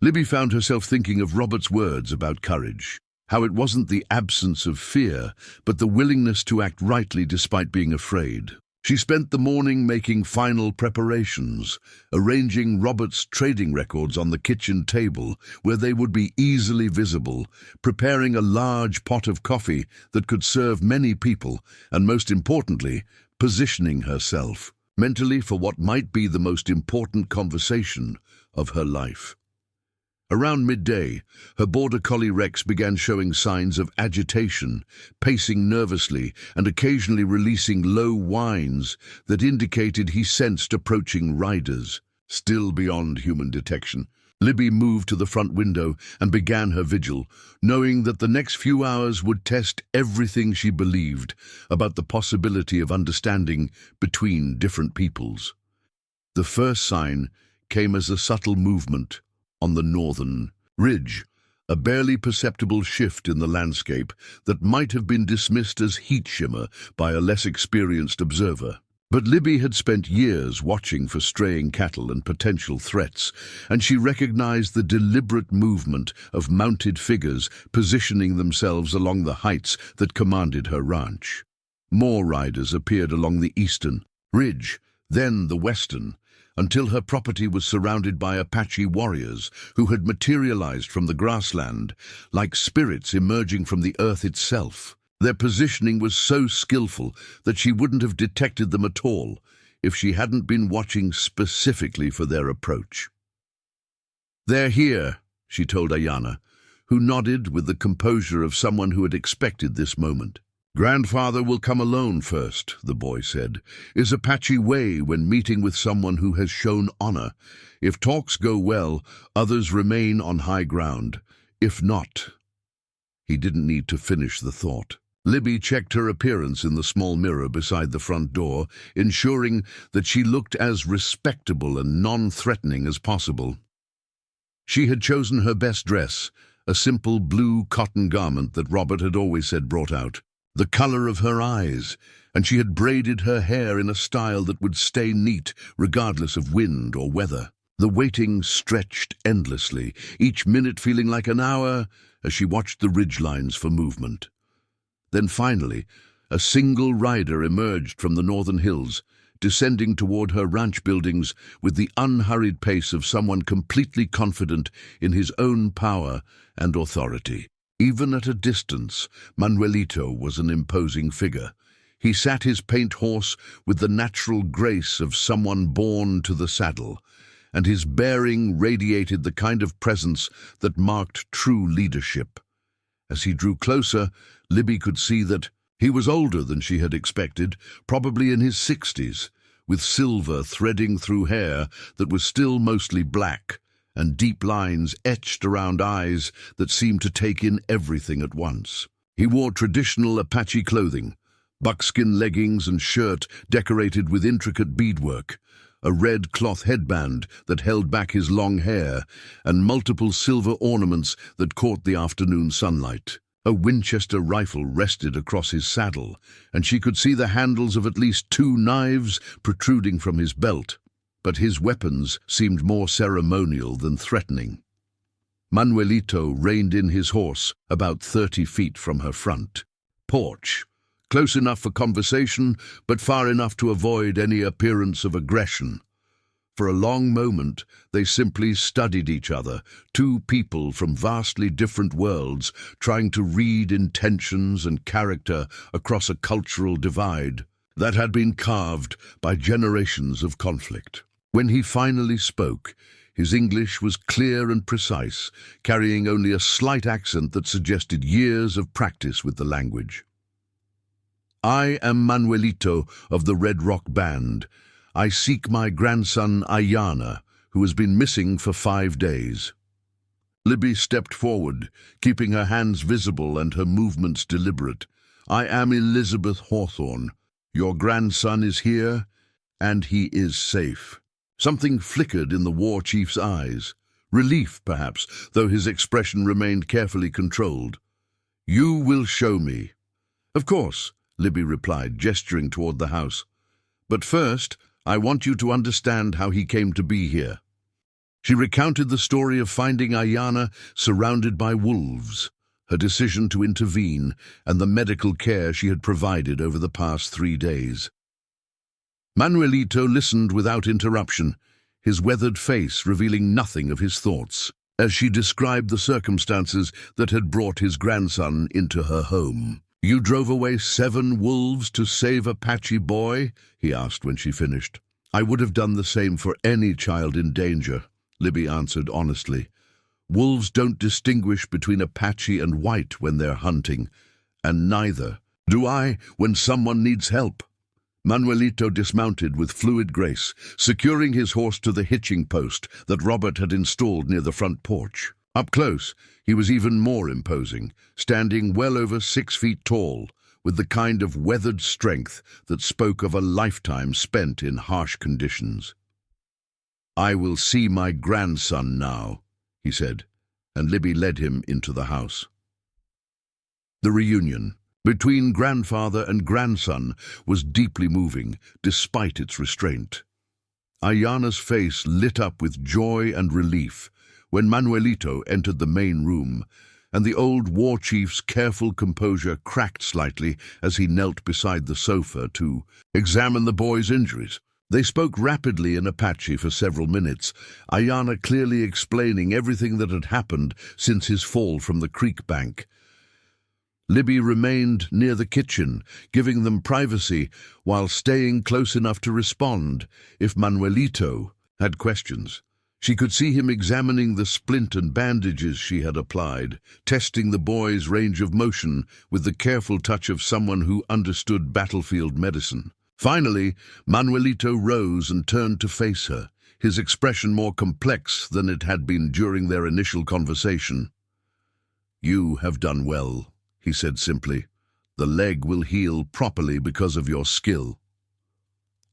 Libby found herself thinking of Robert's words about courage, how it wasn't the absence of fear, but the willingness to act rightly despite being afraid. She spent the morning making final preparations, arranging Robert's trading records on the kitchen table where they would be easily visible, preparing a large pot of coffee that could serve many people, and most importantly, positioning herself mentally for what might be the most important conversation of her life. Around midday, her border collie Rex began showing signs of agitation, pacing nervously and occasionally releasing low whines that indicated he sensed approaching riders. Still beyond human detection, Libby moved to the front window and began her vigil, knowing that the next few hours would test everything she believed about the possibility of understanding between different peoples. The first sign came as a subtle movement on the northern ridge, a barely perceptible shift in the landscape that might have been dismissed as heat shimmer by a less experienced observer. But Libby had spent years watching for straying cattle and potential threats, and she recognized the deliberate movement of mounted figures positioning themselves along the heights that commanded her ranch. More riders appeared along the eastern ridge, then the western, until her property was surrounded by Apache warriors who had materialized from the grassland, like spirits emerging from the earth itself. Their positioning was so skillful that she wouldn't have detected them at all if she hadn't been watching specifically for their approach. "They're here," she told Ayana, who nodded with the composure of someone who had expected this moment. "Grandfather will come alone first," the boy said. "Is Apache way when meeting with someone who has shown honor. If talks go well, others remain on high ground. If not—" He didn't need to finish the thought. Libby checked her appearance in the small mirror beside the front door, ensuring that she looked as respectable and non-threatening as possible. She had chosen her best dress, a simple blue cotton garment that Robert had always said brought out the color of her eyes, and she had braided her hair in a style that would stay neat regardless of wind or weather. The waiting stretched endlessly, each minute feeling like an hour as she watched the ridgelines for movement. Then finally, a single rider emerged from the northern hills, descending toward her ranch buildings with the unhurried pace of someone completely confident in his own power and authority. Even at a distance, Manuelito was an imposing figure. He sat his paint horse with the natural grace of someone born to the saddle, and his bearing radiated the kind of presence that marked true leadership. As he drew closer, Libby could see that he was older than she had expected, probably in his 60s, with silver threading through hair that was still mostly black, and deep lines etched around eyes that seemed to take in everything at once. He wore traditional Apache clothing, buckskin leggings and shirt decorated with intricate beadwork, a red cloth headband that held back his long hair, and multiple silver ornaments that caught the afternoon sunlight. A Winchester rifle rested across his saddle, and she could see the handles of at least 2 knives protruding from his belt. But his weapons seemed more ceremonial than threatening. Manuelito reined in his horse about 30 feet from her front porch, close enough for conversation, but far enough to avoid any appearance of aggression. For a long moment, they simply studied each other, two people from vastly different worlds, trying to read intentions and character across a cultural divide that had been carved by generations of conflict. When he finally spoke, his English was clear and precise, carrying only a slight accent that suggested years of practice with the language. "I am Manuelito of the Red Rock Band. I seek my grandson Ayana, who has been missing for 5 days." Libby stepped forward, keeping her hands visible and her movements deliberate. "I am Elizabeth Hawthorne. Your grandson is here, and he is safe." Something flickered in the war chief's eyes. Relief, perhaps, though his expression remained carefully controlled. "You will show me." "Of course," Libby replied, gesturing toward the house. "But first, I want you to understand how he came to be here." She recounted the story of finding Ayana surrounded by wolves, her decision to intervene, and the medical care she had provided over the past 3 days. Manuelito listened without interruption, his weathered face revealing nothing of his thoughts, as she described the circumstances that had brought his grandson into her home. "You drove away 7 wolves to save Apache boy?" he asked when she finished. "I would have done the same for any child in danger," Libby answered honestly. "Wolves don't distinguish between Apache and white when they're hunting, and neither do I when someone needs help." Manuelito dismounted with fluid grace, securing his horse to the hitching post that Robert had installed near the front porch. Up close, he was even more imposing, standing well over 6 feet tall, with the kind of weathered strength that spoke of a lifetime spent in harsh conditions. "I will see my grandson now," he said, and Libby led him into the house. The reunion between grandfather and grandson was deeply moving, despite its restraint. Ayana's face lit up with joy and relief when Manuelito entered the main room, and the old war chief's careful composure cracked slightly as he knelt beside the sofa to examine the boy's injuries. They spoke rapidly in Apache for several minutes, Ayana clearly explaining everything that had happened since his fall from the creek bank. Libby remained near the kitchen, giving them privacy while staying close enough to respond if Manuelito had questions. She could see him examining the splint and bandages she had applied, testing the boy's range of motion with the careful touch of someone who understood battlefield medicine. Finally, Manuelito rose and turned to face her, his expression more complex than it had been during their initial conversation. "You have done well," he said simply. "The leg will heal properly because of your skill."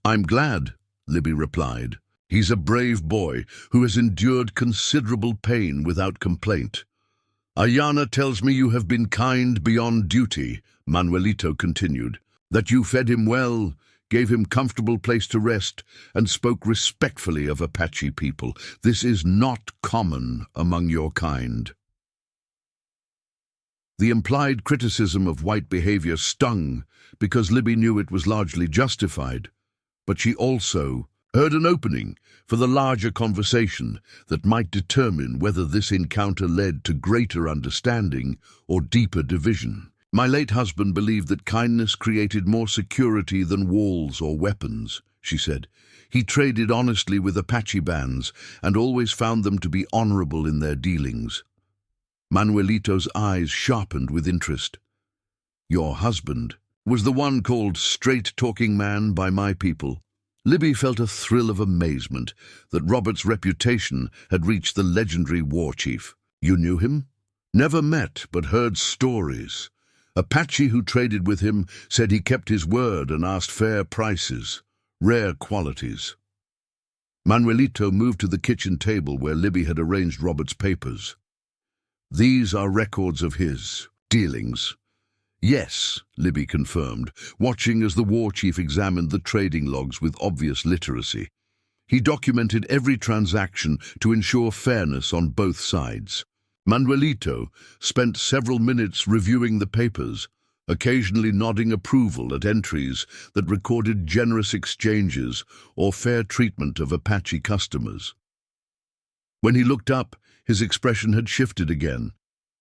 "I'm glad," Libby replied. "He's a brave boy who has endured considerable pain without complaint." "Ayana tells me you have been kind beyond duty," Manuelito continued, "that you fed him well, gave him comfortable place to rest, and spoke respectfully of Apache people. This is not common among your kind." The implied criticism of white behavior stung because Libby knew it was largely justified, but she also heard an opening for the larger conversation that might determine whether this encounter led to greater understanding or deeper division. "My late husband believed that kindness created more security than walls or weapons," she said. "He traded honestly with Apache bands and always found them to be honorable in their dealings." Manuelito's eyes sharpened with interest. "Your husband was the one called straight-talking man by my people." Libby felt a thrill of amazement that Robert's reputation had reached the legendary war chief. "You knew him?" "Never met, but heard stories. Apache who traded with him said he kept his word and asked fair prices, rare qualities." Manuelito moved to the kitchen table where Libby had arranged Robert's papers. "These are records of his dealings." "Yes," Libby confirmed, watching as the war chief examined the trading logs with obvious literacy. He documented every transaction to ensure fairness on both sides. Manuelito spent several minutes reviewing the papers, occasionally nodding approval at entries that recorded generous exchanges or fair treatment of Apache customers. When he looked up, his expression had shifted again,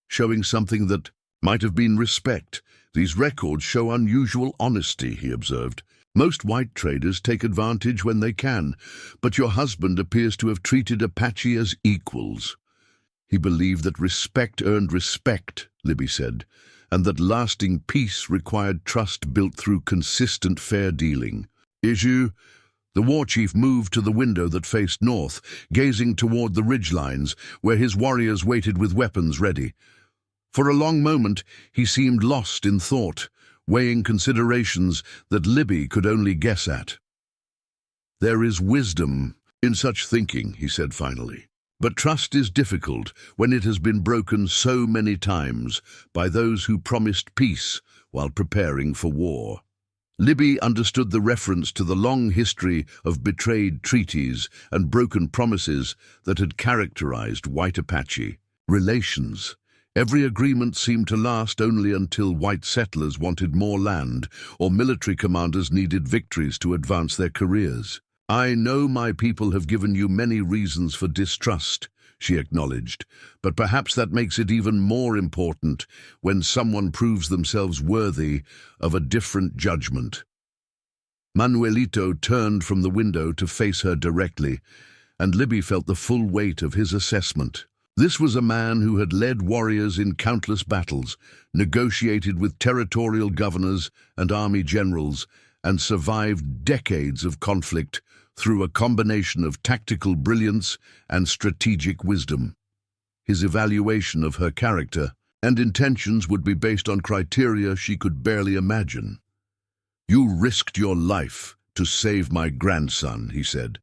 showing something that might have been respect. "These records show unusual honesty," he observed. "Most white traders take advantage when they can, but your husband appears to have treated Apache as equals." "He believed that respect earned respect," Libby said, "and that lasting peace required trust built through consistent fair dealing." "Issue?" The war chief moved to the window that faced north, gazing toward the ridgelines where his warriors waited with weapons ready. For a long moment, he seemed lost in thought, weighing considerations that Libby could only guess at. "There is wisdom in such thinking," he said finally. "But trust is difficult when it has been broken so many times by those who promised peace while preparing for war." Libby understood the reference to the long history of betrayed treaties and broken promises that had characterized white Apache relations. Every agreement seemed to last only until white settlers wanted more land or military commanders needed victories to advance their careers. "I know my people have given you many reasons for distrust," she acknowledged, "but perhaps that makes it even more important when someone proves themselves worthy of a different judgment." Manuelito turned from the window to face her directly, and Libby felt the full weight of his assessment. This was a man who had led warriors in countless battles, negotiated with territorial governors and army generals, and survived decades of conflict through a combination of tactical brilliance and strategic wisdom. His evaluation of her character and intentions would be based on criteria she could barely imagine. "You risked your life to save my grandson," he said.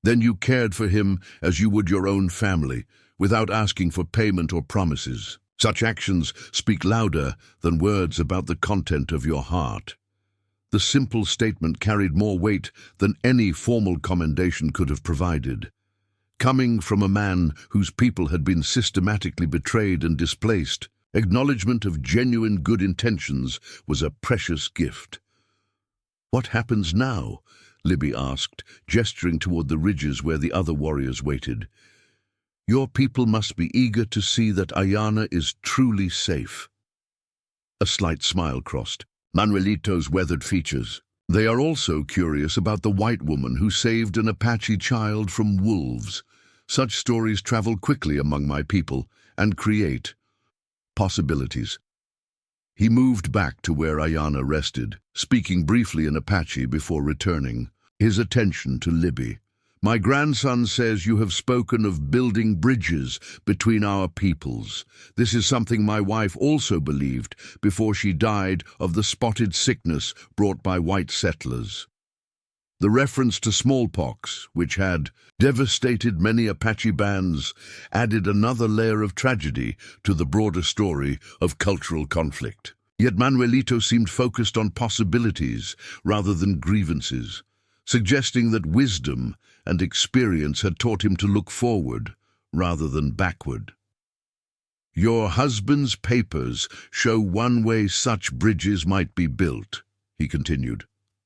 "Then you cared for him as you would your own family, without asking for payment or promises. Such actions speak louder than words about the content of your heart." The simple statement carried more weight than any formal commendation could have provided. Coming from a man whose people had been systematically betrayed and displaced, acknowledgement of genuine good intentions was a precious gift. "What happens now?" Libby asked, gesturing toward the ridges where the other warriors waited. "Your people must be eager to see that Ayana is truly safe." A slight smile crossed Manuelito's weathered features. "They are also curious about the white woman who saved an Apache child from wolves. Such stories travel quickly among my people and create possibilities." He moved back to where Ayana rested, speaking briefly in Apache before returning, his attention to Libby. "My grandson says you have spoken of building bridges between our peoples. This is something my wife also believed before she died of the spotted sickness brought by white settlers." The reference to smallpox, which had devastated many Apache bands, added another layer of tragedy to the broader story of cultural conflict. Yet Manuelito seemed focused on possibilities rather than grievances, suggesting that wisdom and experience had taught him to look forward rather than backward. "Your husband's papers show one way such bridges might be built," he continued.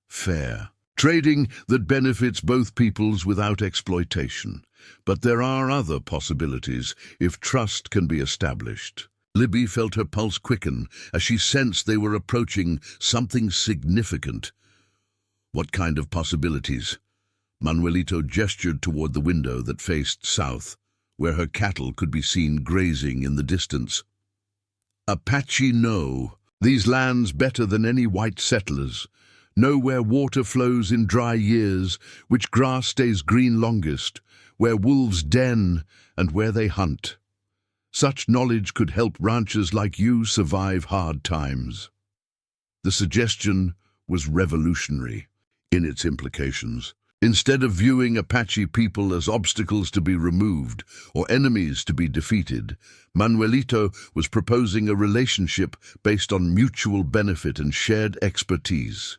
"Fair. Trading that benefits both peoples without exploitation. But there are other possibilities if trust can be established." Libby felt her pulse quicken as she sensed they were approaching something significant. "What kind of possibilities?" Manuelito gestured toward the window that faced south, where her cattle could be seen grazing in the distance. "Apache know these lands better than any white settlers. Know where water flows in dry years, which grass stays green longest, where wolves den, and where they hunt. Such knowledge could help ranchers like you survive hard times." The suggestion was revolutionary in its implications. Instead of viewing Apache people as obstacles to be removed or enemies to be defeated, Manuelito was proposing a relationship based on mutual benefit and shared expertise.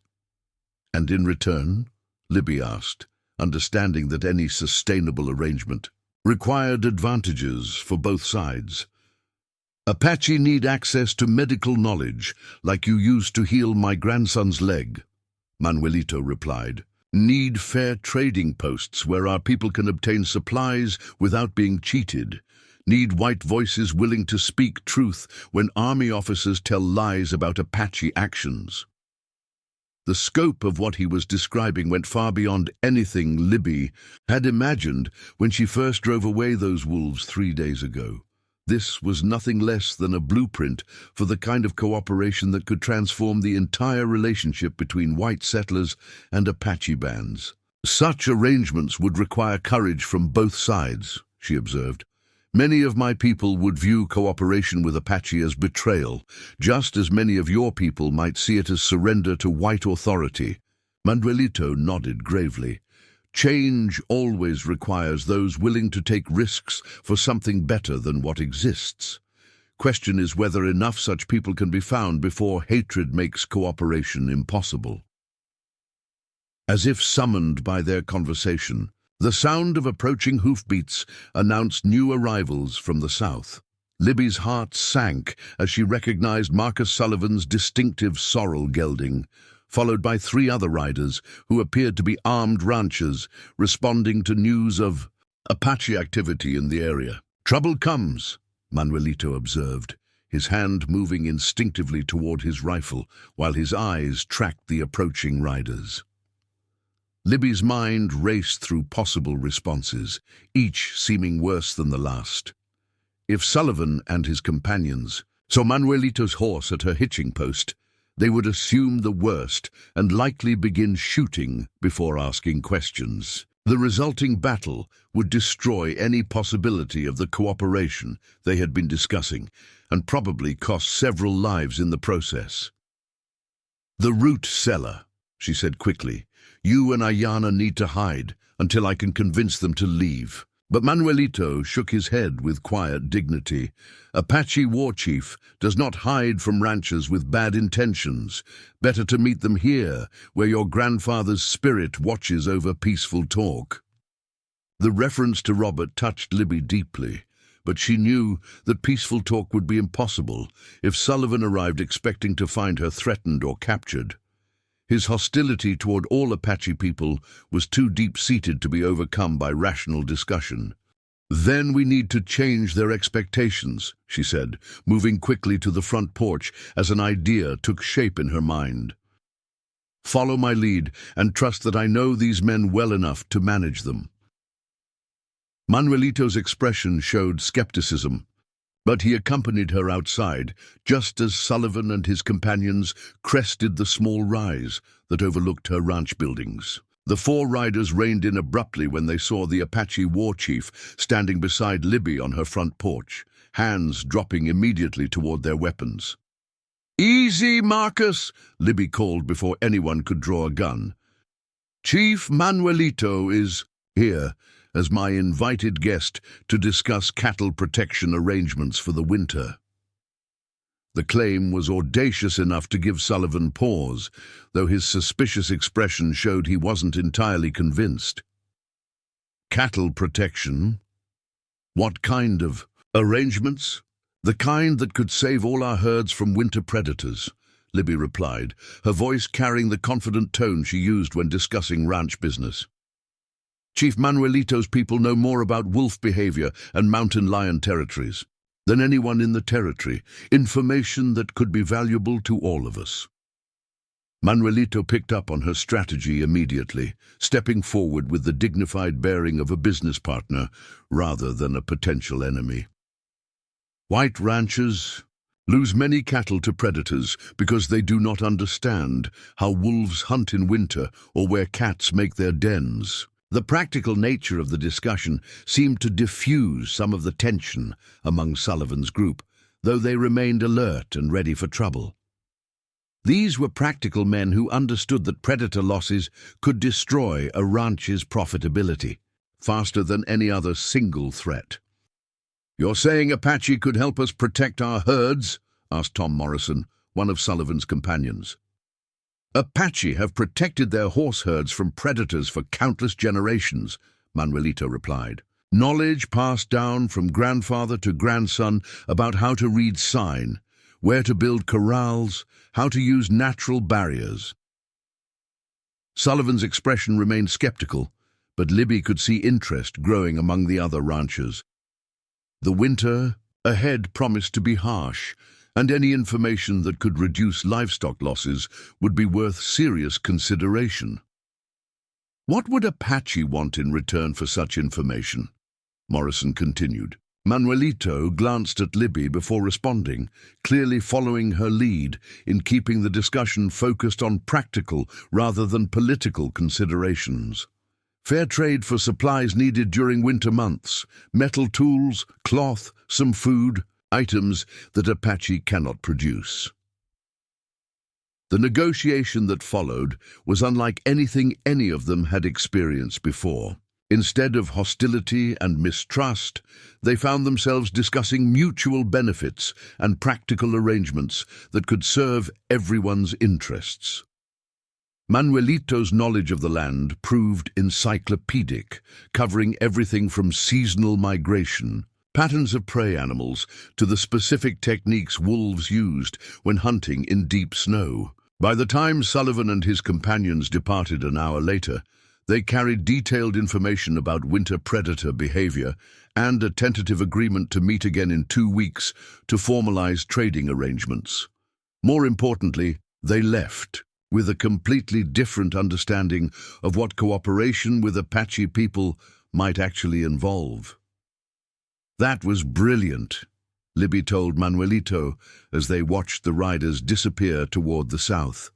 "And in return?" Libby asked, understanding that any sustainable arrangement required advantages for both sides. "Apache need access to medical knowledge, like you used to heal my grandson's leg," Manuelito replied. "Need fair trading posts where our people can obtain supplies without being cheated. Need white voices willing to speak truth when army officers tell lies about Apache actions." The scope of what he was describing went far beyond anything Libby had imagined when she first drove away those wolves 3 days ago. This was nothing less than a blueprint for the kind of cooperation that could transform the entire relationship between white settlers and Apache bands. "Such arrangements would require courage from both sides," she observed. "Many of my people would view cooperation with Apache as betrayal, just as many of your people might see it as surrender to white authority." Manuelito nodded gravely. "Change always requires those willing to take risks for something better than what exists. Question is whether enough such people can be found before hatred makes cooperation impossible." As if summoned by their conversation, the sound of approaching hoofbeats announced new arrivals from the south. Libby's heart sank as she recognized Marcus Sullivan's distinctive sorrel gelding, followed by 3 other riders who appeared to be armed ranchers responding to news of Apache activity in the area. "Trouble comes," Manuelito observed, his hand moving instinctively toward his rifle while his eyes tracked the approaching riders. Libby's mind raced through possible responses, each seeming worse than the last. If Sullivan and his companions saw Manuelito's horse at her hitching post, they would assume the worst and likely begin shooting before asking questions. The resulting battle would destroy any possibility of the cooperation they had been discussing and probably cost several lives in the process. "The root cellar," she said quickly. "You and Ayana need to hide until I can convince them to leave." But Manuelito shook his head with quiet dignity. "Apache war chief does not hide from ranchers with bad intentions. Better to meet them here, where your grandfather's spirit watches over peaceful talk." The reference to Robert touched Libby deeply, but she knew that peaceful talk would be impossible if Sullivan arrived expecting to find her threatened or captured. His hostility toward all Apache people was too deep-seated to be overcome by rational discussion. "Then we need to change their expectations," she said, moving quickly to the front porch as an idea took shape in her mind. "Follow my lead and trust that I know these men well enough to manage them." Manuelito's expression showed skepticism, but he accompanied her outside, just as Sullivan and his companions crested the small rise that overlooked her ranch buildings. The 4 riders reined in abruptly when they saw the Apache war chief standing beside Libby on her front porch, hands dropping immediately toward their weapons. "Easy, Marcus," Libby called before anyone could draw a gun. "Chief Manuelito is here as my invited guest to discuss cattle protection arrangements for the winter." The claim was audacious enough to give Sullivan pause, though his suspicious expression showed he wasn't entirely convinced. "Cattle protection? What kind of arrangements?" "The kind that could save all our herds from winter predators," Libby replied, her voice carrying the confident tone she used when discussing ranch business. "Chief Manuelito's people know more about wolf behavior and mountain lion territories than anyone in the territory, information that could be valuable to all of us." Manuelito picked up on her strategy immediately, stepping forward with the dignified bearing of a business partner rather than a potential enemy. "White ranchers lose many cattle to predators because they do not understand how wolves hunt in winter or where cats make their dens." The practical nature of the discussion seemed to diffuse some of the tension among Sullivan's group, though they remained alert and ready for trouble. These were practical men who understood that predator losses could destroy a ranch's profitability faster than any other single threat. "You're saying Apache could help us protect our herds?" asked Tom Morrison, one of Sullivan's companions. "Apache have protected their horse herds from predators for countless generations," Manuelito replied. "Knowledge passed down from grandfather to grandson about how to read sign, where to build corrals, how to use natural barriers." Sullivan's expression remained skeptical, but Libby could see interest growing among the other ranchers. The winter ahead promised to be harsh, and any information that could reduce livestock losses would be worth serious consideration. "What would Apache want in return for such information?" Morrison continued. Manuelito glanced at Libby before responding, clearly following her lead in keeping the discussion focused on practical rather than political considerations. "Fair trade for supplies needed during winter months, metal tools, cloth, some food, items that Apache cannot produce." The negotiation that followed was unlike anything any of them had experienced before. Instead of hostility and mistrust, they found themselves discussing mutual benefits and practical arrangements that could serve everyone's interests. Manuelito's knowledge of the land proved encyclopedic, covering everything from seasonal migration, patterns of prey animals to the specific techniques wolves used when hunting in deep snow. By the time Sullivan and his companions departed an hour later, they carried detailed information about winter predator behavior and a tentative agreement to meet again in 2 weeks to formalize trading arrangements. More importantly, they left with a completely different understanding of what cooperation with Apache people might actually involve. "That was brilliant," Libby told Manuelito as they watched the riders disappear toward the south.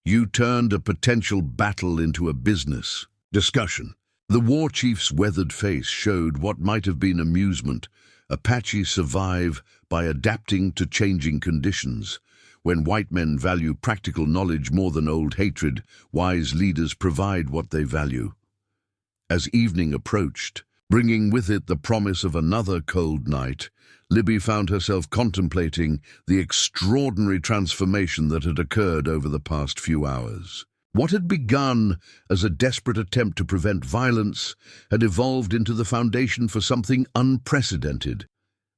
"You turned a potential battle into a business discussion." The war chief's weathered face showed what might have been amusement. Apache survive by adapting to changing conditions. When white men value practical knowledge more than old hatred, wise leaders provide what they value. As evening approached, bringing with it the promise of another cold night, Libby found herself contemplating the extraordinary transformation that had occurred over the past few hours. What had begun as a desperate attempt to prevent violence had evolved into the foundation for something unprecedented.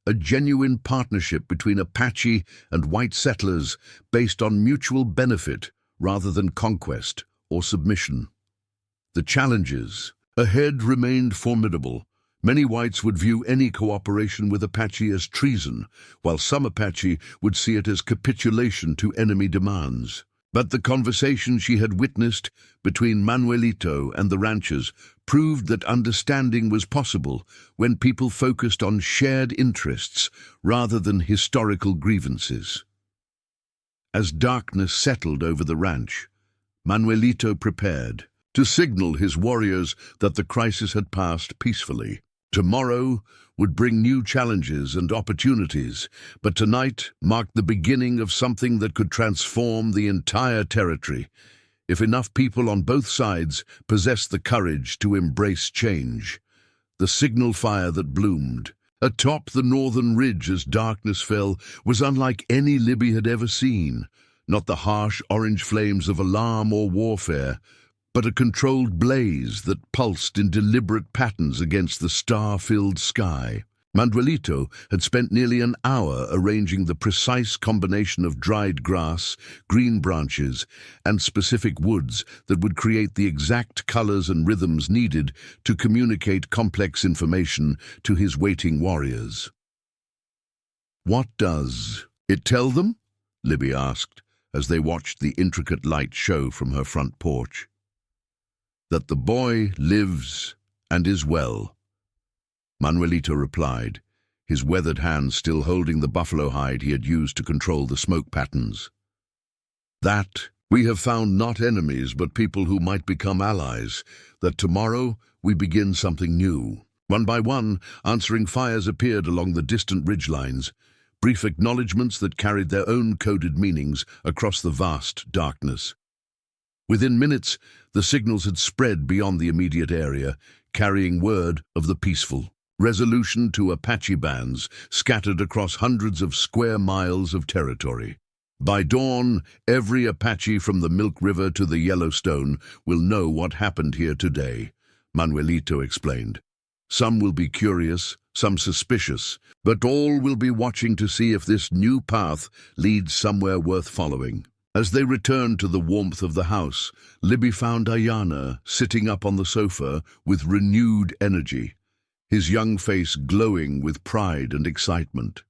A genuine partnership between Apache and white settlers based on mutual benefit rather than conquest or submission. The challenges ahead remained formidable. Many whites would view any cooperation with Apache as treason, while some Apache would see it as capitulation to enemy demands. But the conversation she had witnessed between Manuelito and the ranchers proved that understanding was possible when people focused on shared interests rather than historical grievances. As darkness settled over the ranch, Manuelito prepared to signal his warriors that the crisis had passed peacefully. Tomorrow would bring new challenges and opportunities, but tonight marked the beginning of something that could transform the entire territory, if enough people on both sides possessed the courage to embrace change. The signal fire that bloomed atop the northern ridge as darkness fell was unlike any Libby had ever seen, not the harsh orange flames of alarm or warfare, but a controlled blaze that pulsed in deliberate patterns against the star-filled sky. Manuelito had spent nearly an hour arranging the precise combination of dried grass, green branches, and specific woods that would create the exact colors and rhythms needed to communicate complex information to his waiting warriors. "What does it tell them?" Libby asked as they watched the intricate light show from her front porch. "That the boy lives and is well," Manuelito replied, his weathered hand still holding the buffalo hide he had used to control the smoke patterns. "That we have found not enemies but people who might become allies, that tomorrow we begin something new." One by one, answering fires appeared along the distant ridgelines, brief acknowledgements that carried their own coded meanings across the vast darkness. Within minutes, the signals had spread beyond the immediate area, carrying word of the peaceful resolution to Apache bands scattered across hundreds of square miles of territory. By dawn, every Apache from the Milk River to the Yellowstone will know what happened here today, Manuelito explained. Some will be curious, some suspicious, but all will be watching to see if this new path leads somewhere worth following. As they returned to the warmth of the house, Libby found Ayana sitting up on the sofa with renewed energy, his young face glowing with pride and excitement.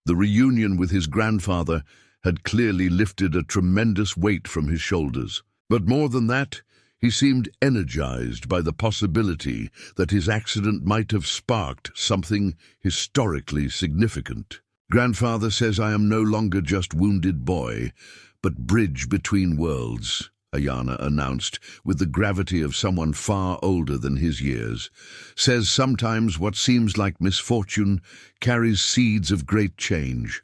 The reunion with his grandfather had clearly lifted a tremendous weight from his shoulders. But more than that, he seemed energized by the possibility that his accident might have sparked something historically significant. "Grandfather says I am no longer just wounded boy, but bridge between worlds," Ayana announced with the gravity of someone far older than his years. "Says sometimes what seems like misfortune carries seeds of great change."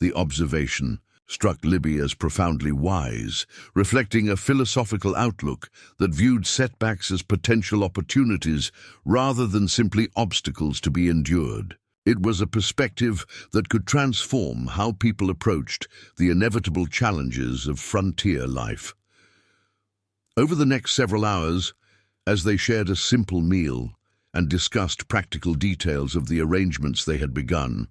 The observation struck Libby as profoundly wise, reflecting a philosophical outlook that viewed setbacks as potential opportunities rather than simply obstacles to be endured. It was a perspective that could transform how people approached the inevitable challenges of frontier life. Over the next several hours, as they shared a simple meal and discussed practical details of the arrangements they had begun.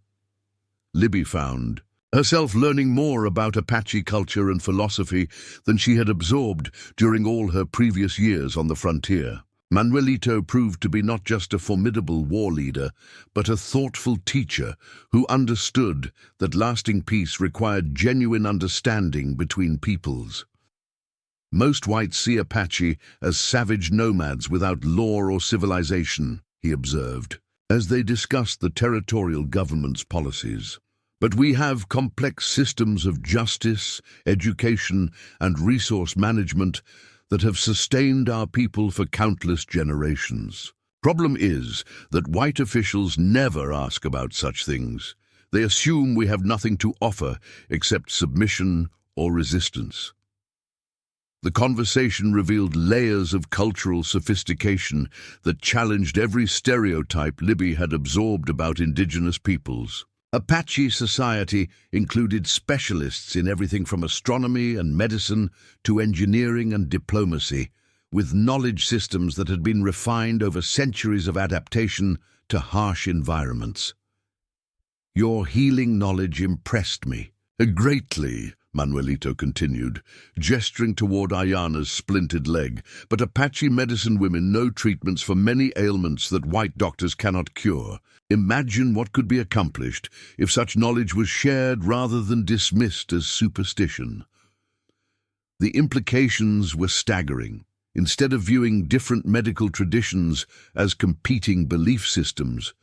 Libby found herself learning more about Apache culture and philosophy than she had absorbed during all her previous years on the frontier. Manuelito proved to be not just a formidable war leader, but a thoughtful teacher who understood that lasting peace required genuine understanding between peoples. Most whites see Apache as savage nomads without law or civilization, he observed, as they discussed the territorial government's policies. But we have complex systems of justice, education, and resource management that have sustained our people for countless generations. Problem is that white officials never ask about such things. They assume we have nothing to offer except submission or resistance. The conversation revealed layers of cultural sophistication that challenged every stereotype Libby had absorbed about indigenous peoples. Apache society included specialists in everything from astronomy and medicine to engineering and diplomacy, with knowledge systems that had been refined over centuries of adaptation to harsh environments. Your healing knowledge impressed me greatly, Manuelito continued, gesturing toward Ayana's splintered leg. But Apache medicine women know treatments for many ailments that white doctors cannot cure. Imagine what could be accomplished if such knowledge was shared rather than dismissed as superstition. The implications were staggering. Instead of viewing different medical traditions as competing belief systems,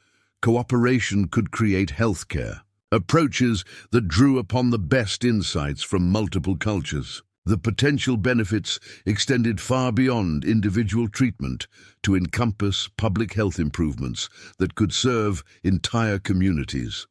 cooperation could create healthcare, approaches that drew upon the best insights from multiple cultures. The potential benefits extended far beyond individual treatment to encompass public health improvements that could serve entire communities.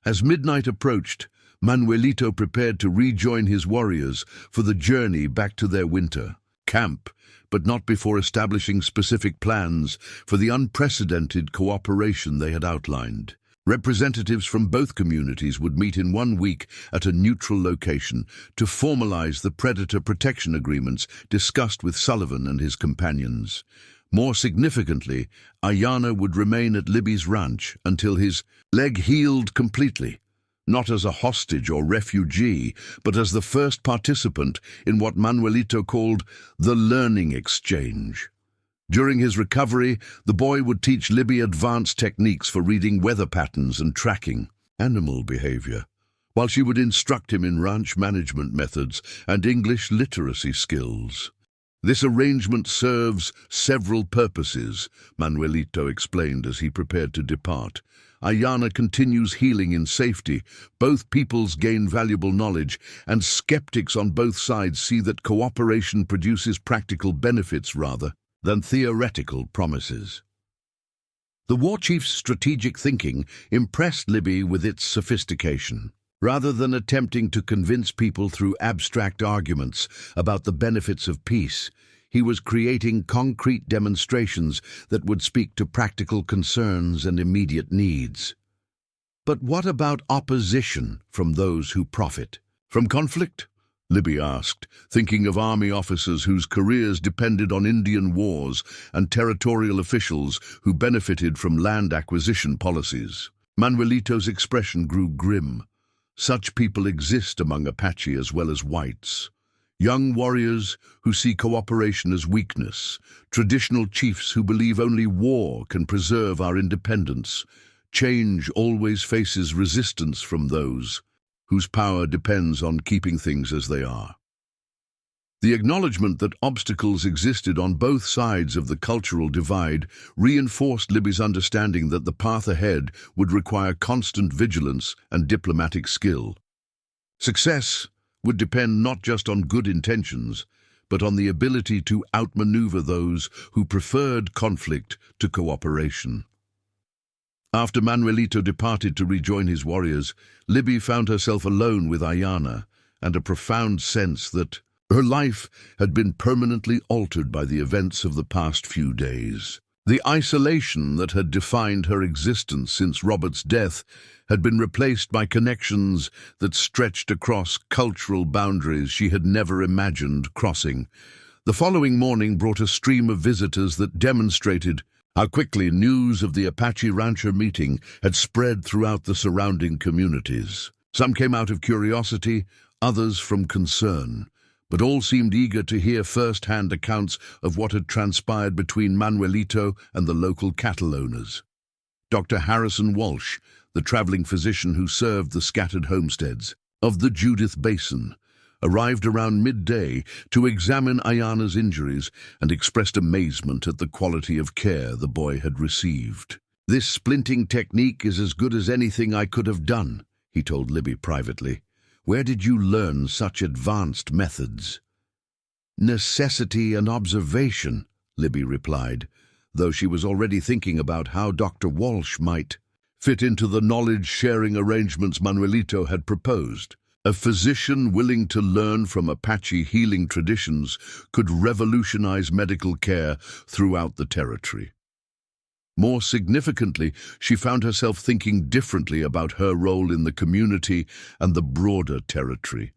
As midnight approached, Manuelito prepared to rejoin his warriors for the journey back to their winter camp, but not before establishing specific plans for the unprecedented cooperation they had outlined. Representatives from both communities would meet in 1 week at a neutral location to formalize the predator protection agreements discussed with Sullivan and his companions. More significantly, Ayana would remain at Libby's ranch until his leg healed completely, not as a hostage or refugee, but as the first participant in what Manuelito called the learning exchange. During his recovery, the boy would teach Libby advanced techniques for reading weather patterns and tracking animal behavior, while she would instruct him in ranch management methods and English literacy skills. This arrangement serves several purposes, Manuelito explained as he prepared to depart. Ayana continues healing in safety, both peoples gain valuable knowledge, and skeptics on both sides see that cooperation produces practical benefits rather than theoretical promises. The war chief's strategic thinking impressed Libby with its sophistication. Rather than attempting to convince people through abstract arguments about the benefits of peace, he was creating concrete demonstrations that would speak to practical concerns and immediate needs. But what about opposition from those who profit from conflict? Libby asked, thinking of army officers whose careers depended on Indian wars and territorial officials who benefited from land acquisition policies. Manuelito's expression grew grim. Such people exist among Apache as well as whites. Young warriors who see cooperation as weakness, traditional chiefs who believe only war can preserve our independence. Change always faces resistance from those whose power depends on keeping things as they are. The acknowledgement that obstacles existed on both sides of the cultural divide reinforced Libby's understanding that the path ahead would require constant vigilance and diplomatic skill. Success would depend not just on good intentions, but on the ability to outmaneuver those who preferred conflict to cooperation. After Manuelito departed to rejoin his warriors, Libby found herself alone with Ayana and a profound sense that her life had been permanently altered by the events of the past few days. The isolation that had defined her existence since Robert's death had been replaced by connections that stretched across cultural boundaries she had never imagined crossing. The following morning brought a stream of visitors that demonstrated How quickly news of the Apache rancher meeting had spread throughout the surrounding communities. Some came out of curiosity, others from concern, but all seemed eager to hear first-hand accounts of what had transpired between Manuelito and the local cattle owners. Dr. Harrison Walsh, the traveling physician who served the scattered homesteads of the Judith Basin, arrived around midday to examine Ayana's injuries and expressed amazement at the quality of care the boy had received. "This splinting technique is as good as anything I could have done," he told Libby privately. "Where did you learn such advanced methods?" "Necessity and observation," Libby replied, though she was already thinking about how Dr. Walsh might fit into the knowledge-sharing arrangements Manuelito had proposed. A physician willing to learn from Apache healing traditions could revolutionize medical care throughout the territory. More significantly, she found herself thinking differently about her role in the community and the broader territory.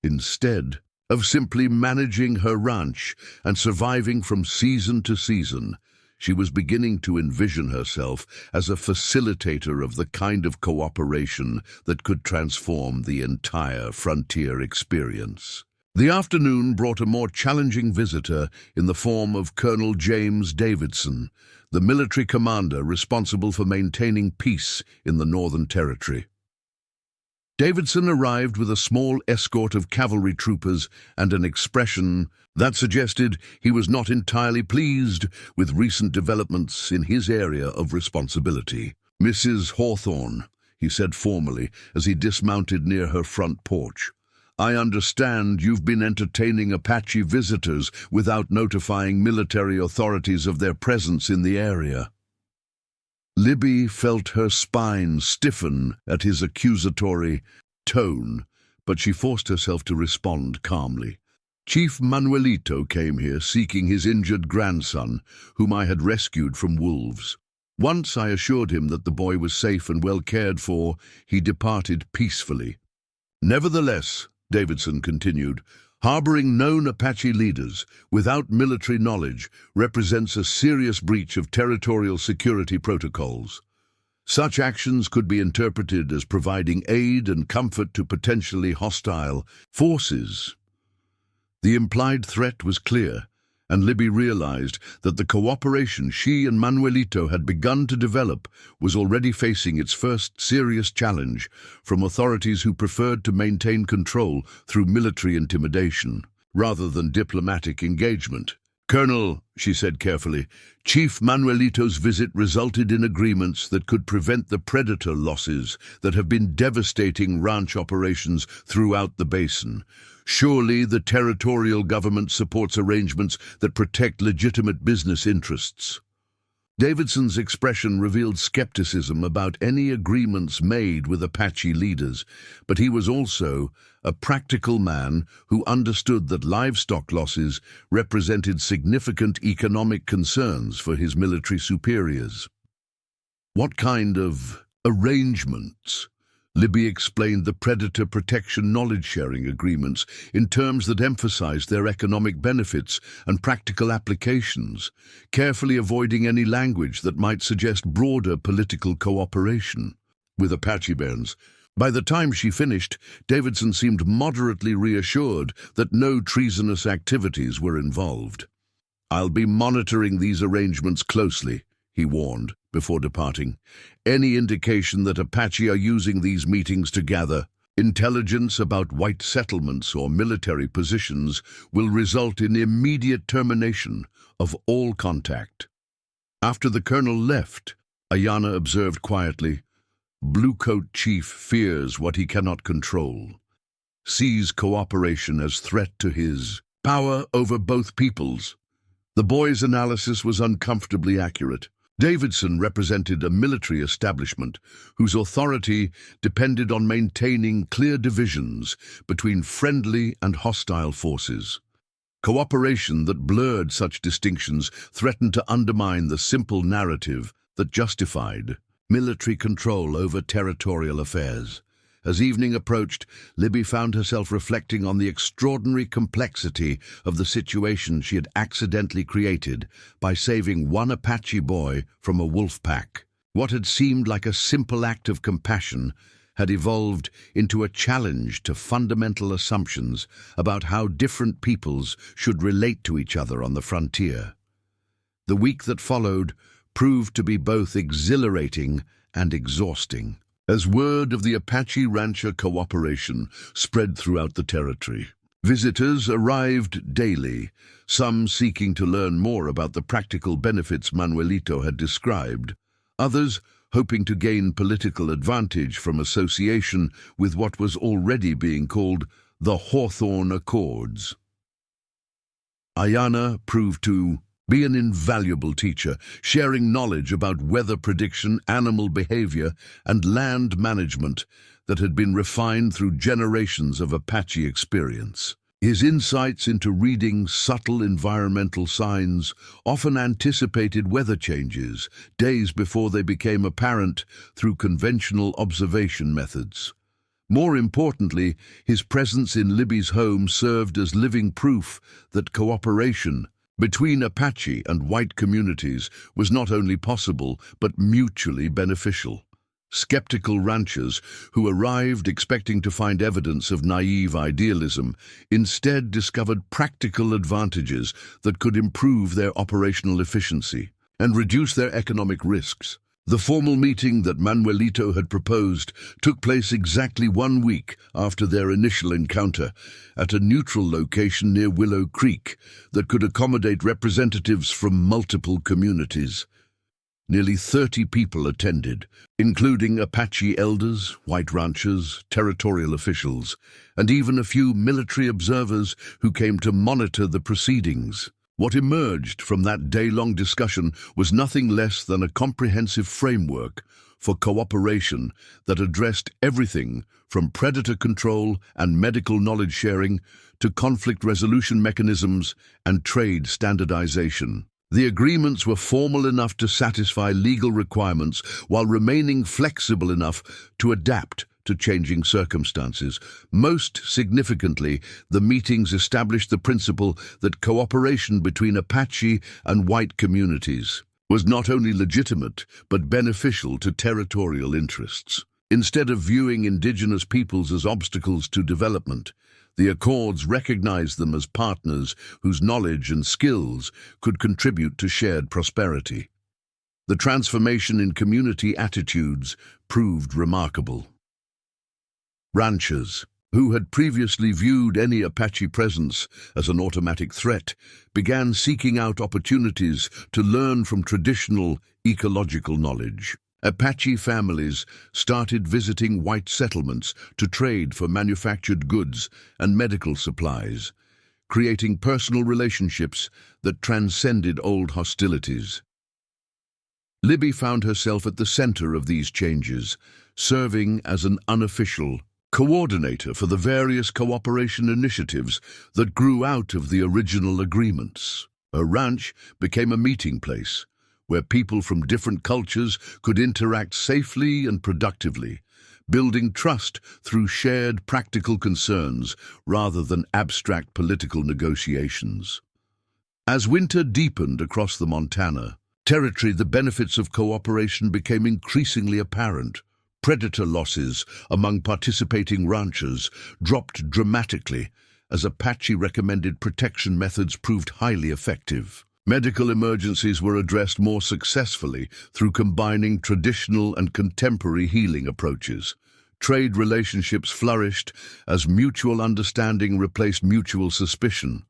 Instead of simply managing her ranch and surviving from season to season, she was beginning to envision herself as a facilitator of the kind of cooperation that could transform the entire frontier experience. The afternoon brought a more challenging visitor in the form of Colonel James Davidson, the military commander responsible for maintaining peace in the Northern Territory. Davidson arrived with a small escort of cavalry troopers and an expression that suggested he was not entirely pleased with recent developments in his area of responsibility. "Mrs. Hawthorne," he said formally as he dismounted near her front porch, "I understand you've been entertaining Apache visitors without notifying military authorities of their presence in the area." Libby felt her spine stiffen at his accusatory tone, but she forced herself to respond calmly. "Chief Manuelito came here seeking his injured grandson, whom I had rescued from wolves. Once I assured him that the boy was safe and well cared for, he departed peacefully. Nevertheless," Davidson continued, "harboring known Apache leaders without military knowledge represents a serious breach of territorial security protocols. Such actions could be interpreted as providing aid and comfort to potentially hostile forces." The implied threat was clear, and Libby realized that the cooperation she and Manuelito had begun to develop was already facing its first serious challenge from authorities who preferred to maintain control through military intimidation rather than diplomatic engagement. "Colonel," she said carefully, "Chief Manuelito's visit resulted in agreements that could prevent the predator losses that have been devastating ranch operations throughout the basin. Surely the territorial government supports arrangements that protect legitimate business interests." Davidson's expression revealed skepticism about any agreements made with Apache leaders, but he was also a practical man who understood that livestock losses represented significant economic concerns for his military superiors. "What kind of arrangements?" Libby explained the predator protection knowledge-sharing agreements in terms that emphasized their economic benefits and practical applications, carefully avoiding any language that might suggest broader political cooperation with Apache bands. By the time she finished, Davidson seemed moderately reassured that no treasonous activities were involved. "I'll be monitoring these arrangements closely," he warned before departing. "Any indication that Apache are using these meetings to gather intelligence about white settlements or military positions will result in immediate termination of all contact." After the colonel left, Ayana observed quietly, "Bluecoat Chief fears what he cannot control, sees cooperation as threat to his power over both peoples." The boy's analysis was uncomfortably accurate. Davidson represented a military establishment whose authority depended on maintaining clear divisions between friendly and hostile forces. Cooperation that blurred such distinctions threatened to undermine the simple narrative that justified military control over territorial affairs. As evening approached, Libby found herself reflecting on the extraordinary complexity of the situation she had accidentally created by saving one Apache boy from a wolf pack. What had seemed like a simple act of compassion had evolved into a challenge to fundamental assumptions about how different peoples should relate to each other on the frontier. The week that followed proved to be both exhilarating and exhausting, as word of the Apache rancher cooperation spread throughout the territory. Visitors arrived daily, some seeking to learn more about the practical benefits Manuelito had described, others hoping to gain political advantage from association with what was already being called the Hawthorne Accords. Ayana proved to be an invaluable teacher, sharing knowledge about weather prediction, animal behavior, and land management that had been refined through generations of Apache experience. His insights into reading subtle environmental signs often anticipated weather changes days before they became apparent through conventional observation methods. More importantly, his presence in Libby's home served as living proof that cooperation between Apache and white communities was not only possible but mutually beneficial. Skeptical ranchers who arrived expecting to find evidence of naive idealism instead discovered practical advantages that could improve their operational efficiency and reduce their economic risks. The formal meeting that Manuelito had proposed took place exactly 1 week after their initial encounter at a neutral location near Willow Creek that could accommodate representatives from multiple communities. Nearly 30 people attended, including Apache elders, white ranchers, territorial officials, and even a few military observers who came to monitor the proceedings. What emerged from that day-long discussion was nothing less than a comprehensive framework for cooperation that addressed everything from predator control and medical knowledge sharing to conflict resolution mechanisms and trade standardization. The agreements were formal enough to satisfy legal requirements while remaining flexible enough to adapt to changing circumstances. Most significantly, the meetings established the principle that cooperation between Apache and white communities was not only legitimate but beneficial to territorial interests. Instead of viewing indigenous peoples as obstacles to development, the Accords recognized them as partners whose knowledge and skills could contribute to shared prosperity. The transformation in community attitudes proved remarkable. Ranchers, who had previously viewed any Apache presence as an automatic threat, began seeking out opportunities to learn from traditional ecological knowledge. Apache families started visiting white settlements to trade for manufactured goods and medical supplies, creating personal relationships that transcended old hostilities. Libby found herself at the center of these changes, serving as an unofficial coordinator for the various cooperation initiatives that grew out of the original agreements. Her ranch became a meeting place where people from different cultures could interact safely and productively, building trust through shared practical concerns rather than abstract political negotiations. As winter deepened across the Montana territory, the benefits of cooperation became increasingly apparent. Predator losses among participating ranchers dropped dramatically as Apache-recommended protection methods proved highly effective. Medical emergencies were addressed more successfully through combining traditional and contemporary healing approaches. Trade relationships flourished as mutual understanding replaced mutual suspicion.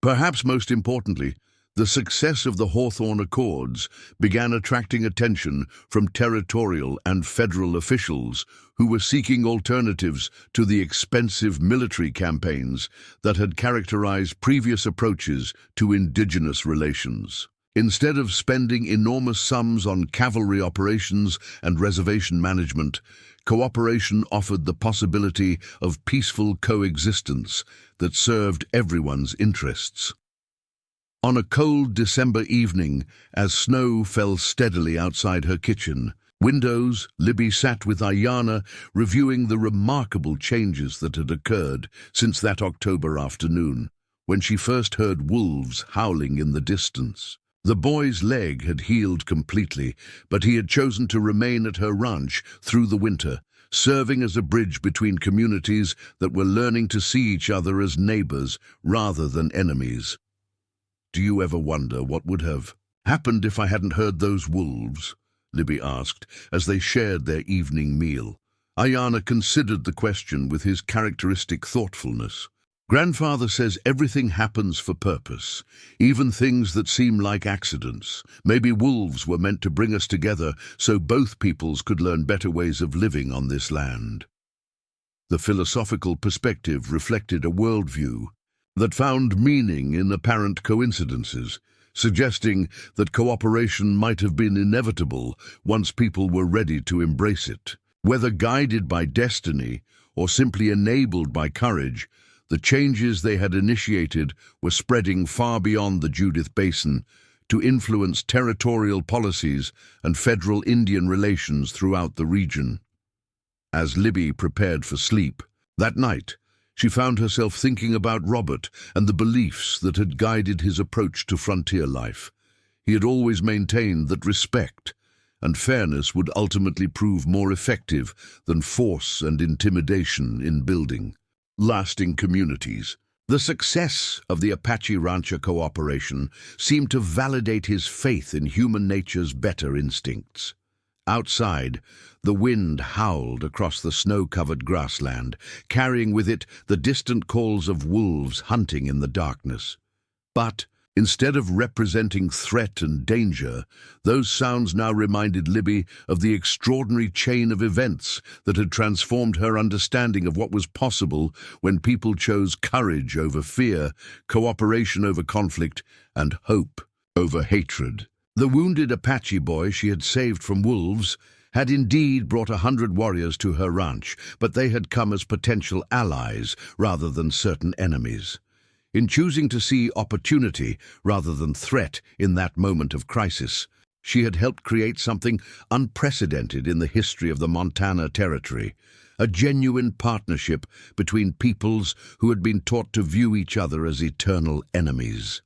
Perhaps most importantly, the success of the Hawthorne Accords began attracting attention from territorial and federal officials who were seeking alternatives to the expensive military campaigns that had characterized previous approaches to indigenous relations. Instead of spending enormous sums on cavalry operations and reservation management, cooperation offered the possibility of peaceful coexistence that served everyone's interests. On a cold December evening, as snow fell steadily outside her kitchen, Windows, Libby sat with Ayana, reviewing the remarkable changes that had occurred since that October afternoon, when she first heard wolves howling in the distance. The boy's leg had healed completely, but he had chosen to remain at her ranch through the winter, serving as a bridge between communities that were learning to see each other as neighbors rather than enemies. "Do you ever wonder what would have happened if I hadn't heard those wolves?" Libby asked, as they shared their evening meal. Ayana considered the question with his characteristic thoughtfulness. "Grandfather says everything happens for purpose, even things that seem like accidents. Maybe wolves were meant to bring us together so both peoples could learn better ways of living on this land." The philosophical perspective reflected a worldview that found meaning in apparent coincidences, suggesting that cooperation might have been inevitable once people were ready to embrace it. Whether guided by destiny or simply enabled by courage, the changes they had initiated were spreading far beyond the Judith Basin to influence territorial policies and federal Indian relations throughout the region. As Libby prepared for sleep that night, she found herself thinking about Robert and the beliefs that had guided his approach to frontier life. He had always maintained that respect and fairness would ultimately prove more effective than force and intimidation in building lasting communities. The success of the Apache rancher cooperation seemed to validate his faith in human nature's better instincts. Outside, the wind howled across the snow-covered grassland, carrying with it the distant calls of wolves hunting in the darkness. But instead of representing threat and danger, those sounds now reminded Libby of the extraordinary chain of events that had transformed her understanding of what was possible when people chose courage over fear, cooperation over conflict, and hope over hatred. The wounded Apache boy she had saved from wolves had indeed brought 100 warriors to her ranch, but they had come as potential allies rather than certain enemies. In choosing to see opportunity rather than threat in that moment of crisis, she had helped create something unprecedented in the history of the Montana Territory, a genuine partnership between peoples who had been taught to view each other as eternal enemies.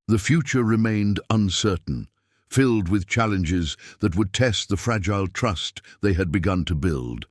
The future remained uncertain, filled with challenges that would test the fragile trust they had begun to build.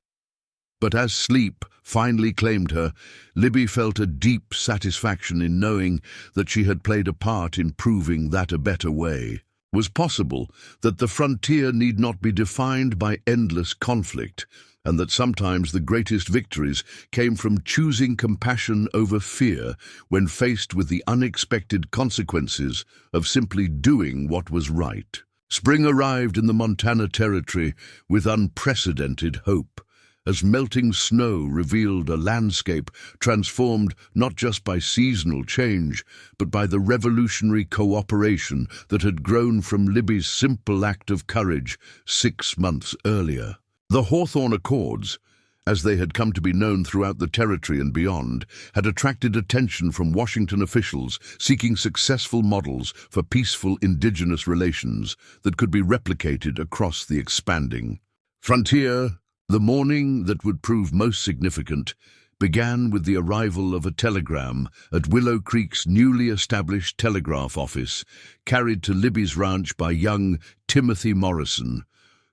But as sleep finally claimed her, Libby felt a deep satisfaction in knowing that she had played a part in proving that a better way was possible, that the frontier need not be defined by endless conflict, and that sometimes the greatest victories came from choosing compassion over fear when faced with the unexpected consequences of simply doing what was right. Spring arrived in the Montana Territory with unprecedented hope, as melting snow revealed a landscape transformed not just by seasonal change, but by the revolutionary cooperation that had grown from Libby's simple act of courage 6 months earlier. The Hawthorne Accords, as they had come to be known throughout the territory and beyond, had attracted attention from Washington officials seeking successful models for peaceful indigenous relations that could be replicated across the expanding frontier. The morning that would prove most significant began with the arrival of a telegram at Willow Creek's newly established telegraph office, carried to Libby's ranch by young Timothy Morrison,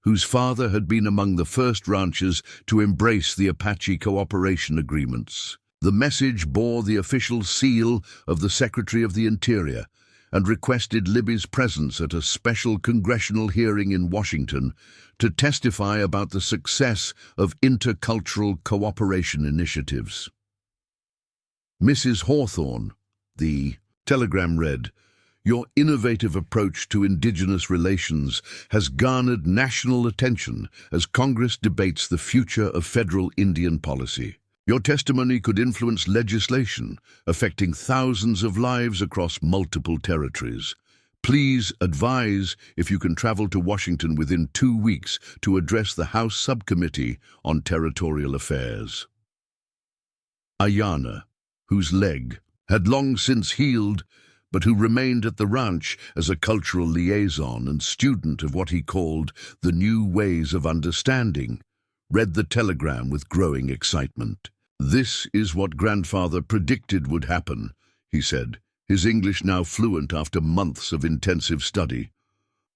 whose father had been among the first ranchers to embrace the Apache cooperation agreements. The message bore the official seal of the Secretary of the Interior and requested Libby's presence at a special congressional hearing in Washington to testify about the success of intercultural cooperation initiatives. "Mrs. Hawthorne," the telegram read, "your innovative approach to indigenous relations has garnered national attention as Congress debates the future of federal Indian policy. Your testimony could influence legislation affecting thousands of lives across multiple territories. Please advise if you can travel to Washington within 2 weeks to address the House Subcommittee on Territorial Affairs." Ayana, whose leg had long since healed, but who remained at the ranch as a cultural liaison and student of what he called the new ways of understanding, read the telegram with growing excitement. "This is what grandfather predicted would happen," he said, his English now fluent after months of intensive study.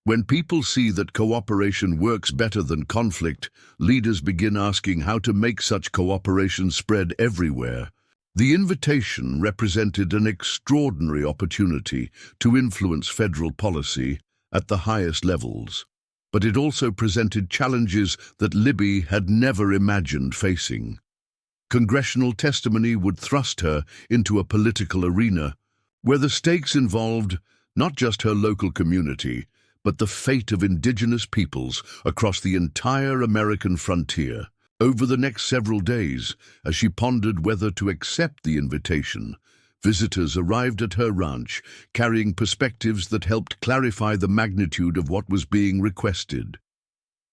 "When people see that cooperation works better than conflict, leaders begin asking how to make such cooperation spread everywhere." The invitation represented an extraordinary opportunity to influence federal policy at the highest levels, but it also presented challenges that Libby had never imagined facing. Congressional testimony would thrust her into a political arena where the stakes involved not just her local community, but the fate of indigenous peoples across the entire American frontier. Over the next several days, as she pondered whether to accept the invitation, visitors arrived at her ranch, carrying perspectives that helped clarify the magnitude of what was being requested.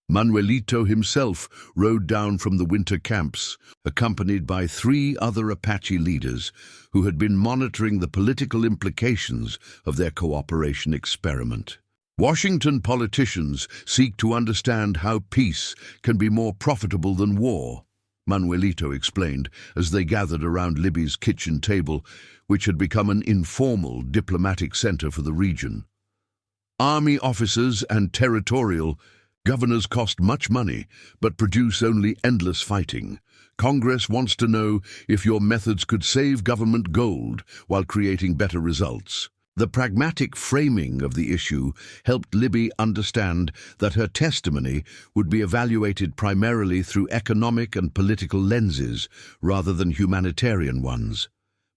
Manuelito himself rode down from the winter camps, accompanied by 3 other Apache leaders who had been monitoring the political implications of their cooperation experiment. Washington politicians seek to understand how peace can be more profitable than war, Manuelito explained as they gathered around Libby's kitchen table, which had become an informal diplomatic center for the region. "Army officers and territorial governors cost much money, but produce only endless fighting. Congress wants to know if your methods could save government gold while creating better results." The pragmatic framing of the issue helped Libby understand that her testimony would be evaluated primarily through economic and political lenses rather than humanitarian ones.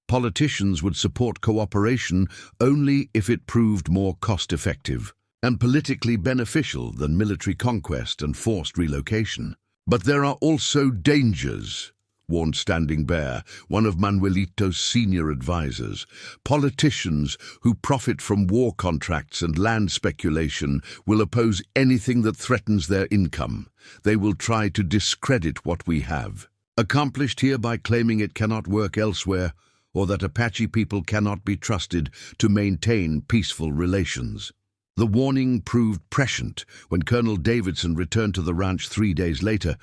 Politicians would support cooperation only if it proved more cost-effective and politically beneficial than military conquest and forced relocation. "But there are also dangers," warned Standing Bear, one of Manuelito's senior advisors. "Politicians who profit from war contracts and land speculation will oppose anything that threatens their income. They will try to discredit what we have, accomplished here by claiming it cannot work elsewhere or that Apache people cannot be trusted to maintain peaceful relations." The warning proved prescient when Colonel Davidson returned to the ranch 3 days later,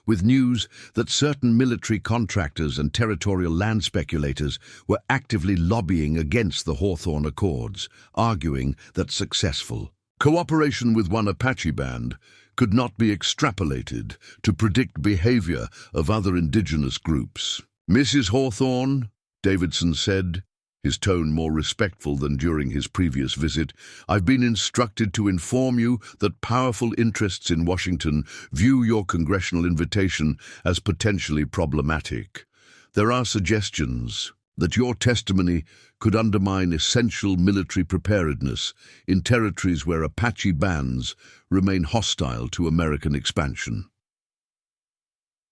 with news that certain military contractors and territorial land speculators were actively lobbying against the Hawthorne Accords, arguing that successful cooperation with one Apache band could not be extrapolated to predict behavior of other indigenous groups. "Mrs. Hawthorne," Davidson said, his tone more respectful than during his previous visit, "I've been instructed to inform you that powerful interests in Washington view your congressional invitation as potentially problematic. There are suggestions that your testimony could undermine essential military preparedness in territories where Apache bands remain hostile to American expansion."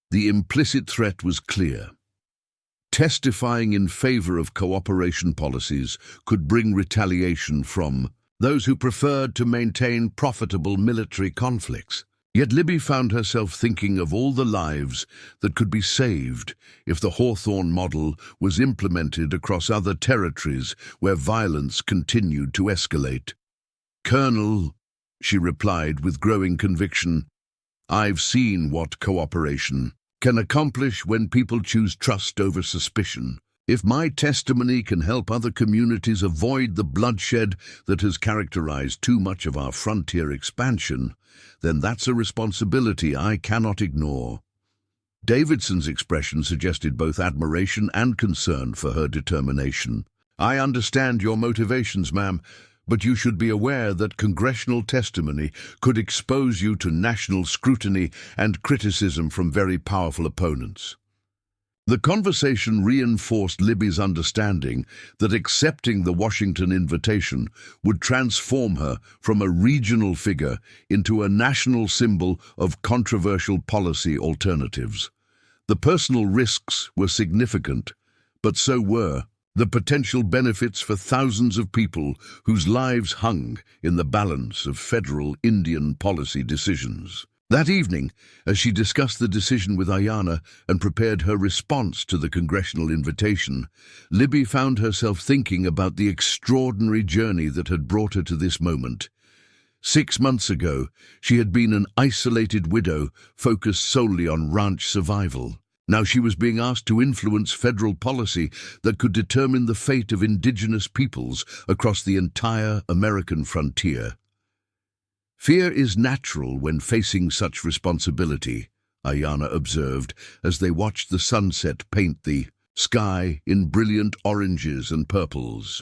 The implicit threat was clear. Testifying in favor of cooperation policies could bring retaliation from those who preferred to maintain profitable military conflicts. Yet Libby found herself thinking of all the lives that could be saved if the Hawthorne model was implemented across other territories where violence continued to escalate. "Colonel," she replied with growing conviction, "I've seen what cooperation can accomplish when people choose trust over suspicion. If my testimony can help other communities avoid the bloodshed that has characterized too much of our frontier expansion, then that's a responsibility I cannot ignore." Davidson's expression suggested both admiration and concern for her determination. "I understand your motivations, ma'am, but you should be aware that congressional testimony could expose you to national scrutiny and criticism from very powerful opponents." The conversation reinforced Libby's understanding that accepting the Washington invitation would transform her from a regional figure into a national symbol of controversial policy alternatives. The personal risks were significant, but so were the potential benefits for thousands of people whose lives hung in the balance of federal Indian policy decisions. That evening, as she discussed the decision with Ayanna and prepared her response to the congressional invitation, Libby found herself thinking about the extraordinary journey that had brought her to this moment. 6 months ago, she had been an isolated widow focused solely on ranch survival. Now she was being asked to influence federal policy that could determine the fate of indigenous peoples across the entire American frontier. Fear is natural when facing such responsibility, Ayanna observed as they watched the sunset paint the sky in brilliant oranges and purples.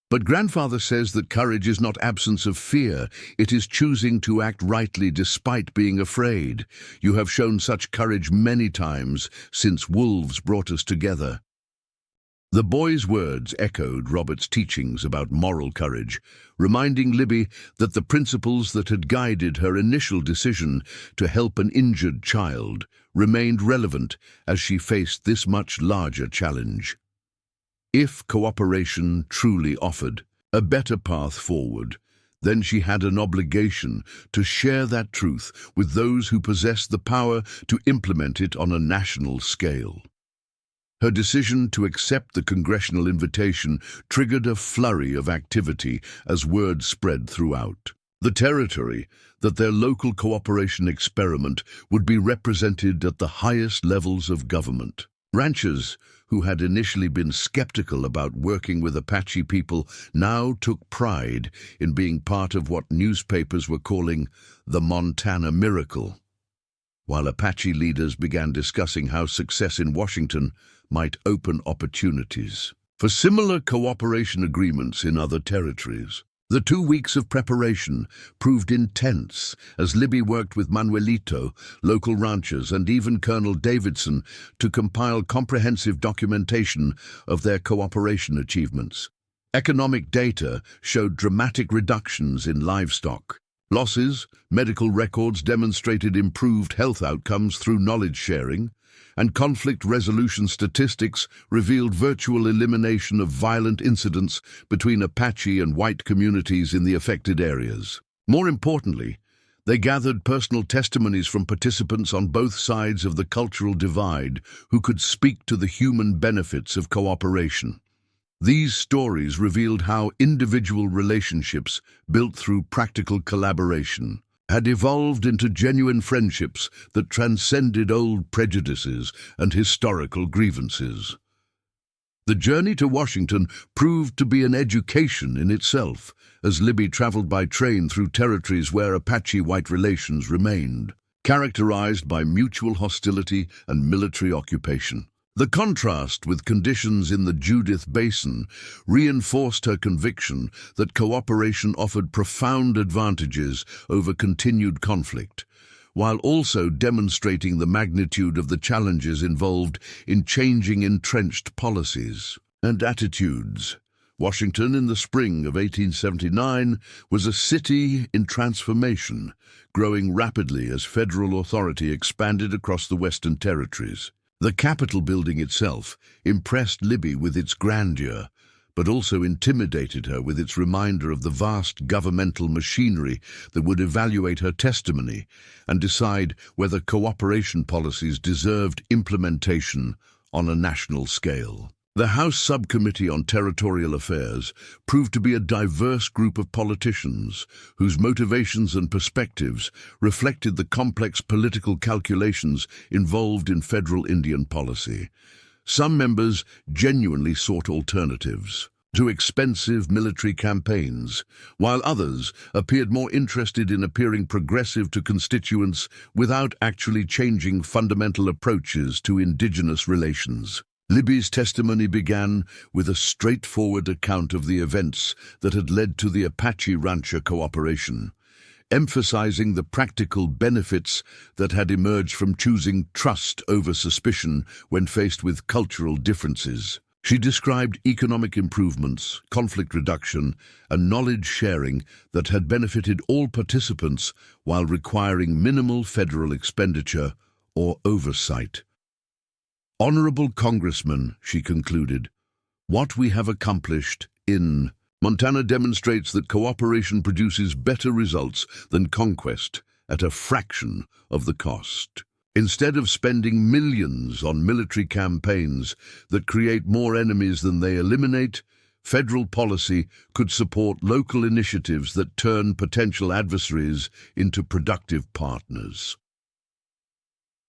But grandfather says that courage is not absence of fear, it is choosing to act rightly despite being afraid. You have shown such courage many times since wolves brought us together. The boy's words echoed Robert's teachings about moral courage, reminding Libby that the principles that had guided her initial decision to help an injured child remained relevant as she faced this much larger challenge. If cooperation truly offered a better path forward, then she had an obligation to share that truth with those who possessed the power to implement it on a national scale. Her decision to accept the congressional invitation triggered a flurry of activity as word spread throughout the territory that their local cooperation experiment would be represented at the highest levels of government. Ranchers, who had initially been skeptical about working with Apache people, now took pride in being part of what newspapers were calling the Montana Miracle, while Apache leaders began discussing how success in Washington might open opportunities for similar cooperation agreements in other territories. The 2 weeks of preparation proved intense as Libby worked with Manuelito, local ranchers, and even Colonel Davidson to compile comprehensive documentation of their cooperation achievements. Economic data showed dramatic reductions in livestock losses, medical records demonstrated improved health outcomes through knowledge sharing, and conflict resolution statistics revealed virtual elimination of violent incidents between Apache and white communities in the affected areas. More importantly, they gathered personal testimonies from participants on both sides of the cultural divide who could speak to the human benefits of cooperation. These stories revealed how individual relationships, built through practical collaboration, had evolved into genuine friendships that transcended old prejudices and historical grievances. The journey to Washington proved to be an education in itself, as Libby traveled by train through territories where Apache-white relations remained, characterized by mutual hostility and military occupation. The contrast with conditions in the Judith Basin reinforced her conviction that cooperation offered profound advantages over continued conflict, while also demonstrating the magnitude of the challenges involved in changing entrenched policies and attitudes. Washington in the spring of 1879 was a city in transformation, growing rapidly as federal authority expanded across the Western territories. The Capitol building itself impressed Libby with its grandeur, but also intimidated her with its reminder of the vast governmental machinery that would evaluate her testimony and decide whether cooperation policies deserved implementation on a national scale. The House Subcommittee on Territorial Affairs proved to be a diverse group of politicians whose motivations and perspectives reflected the complex political calculations involved in federal Indian policy. Some members genuinely sought alternatives to expensive military campaigns, while others appeared more interested in appearing progressive to constituents without actually changing fundamental approaches to indigenous relations. Libby's testimony began with a straightforward account of the events that had led to the Apache-rancher cooperation, emphasizing the practical benefits that had emerged from choosing trust over suspicion when faced with cultural differences. She described economic improvements, conflict reduction, and knowledge sharing that had benefited all participants while requiring minimal federal expenditure or oversight. Honorable Congressman, she concluded, what we have accomplished in Montana demonstrates that cooperation produces better results than conquest at a fraction of the cost. Instead of spending millions on military campaigns that create more enemies than they eliminate, federal policy could support local initiatives that turn potential adversaries into productive partners.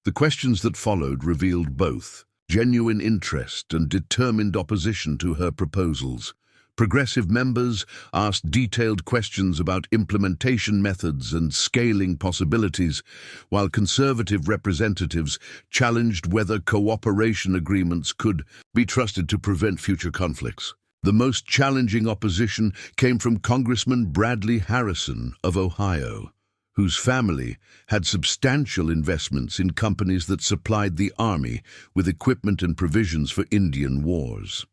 The questions that followed revealed both genuine interest and determined opposition to her proposals. Progressive members asked detailed questions about implementation methods and scaling possibilities, while conservative representatives challenged whether cooperation agreements could be trusted to prevent future conflicts. The most challenging opposition came from Congressman Bradley Harrison of Ohio, whose family had substantial investments in companies that supplied the Army with equipment and provisions for Indian wars.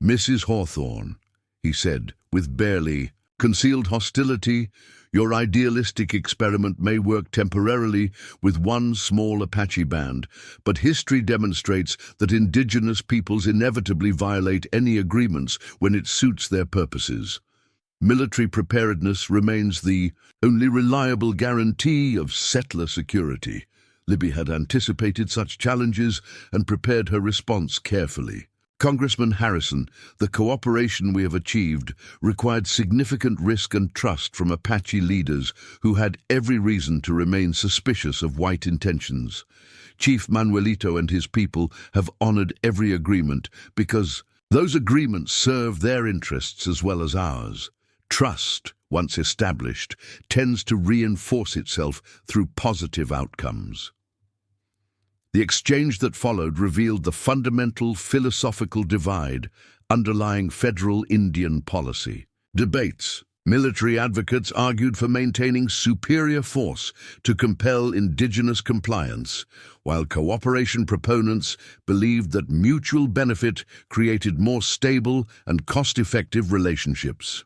"Mrs. Hawthorne," he said, with barely concealed hostility, "your idealistic experiment may work temporarily with one small Apache band, but history demonstrates that indigenous peoples inevitably violate any agreements when it suits their purposes. Military preparedness remains the only reliable guarantee of settler security." Libby had anticipated such challenges and prepared her response carefully. "Congressman Harrison, the cooperation we have achieved required significant risk and trust from Apache leaders who had every reason to remain suspicious of white intentions. Chief Manuelito and his people have honored every agreement because those agreements serve their interests as well as ours. Trust, once established, tends to reinforce itself through positive outcomes." The exchange that followed revealed the fundamental philosophical divide underlying federal Indian policy. Debates. Military advocates argued for maintaining superior force to compel indigenous compliance, while cooperation proponents believed that mutual benefit created more stable and cost-effective relationships.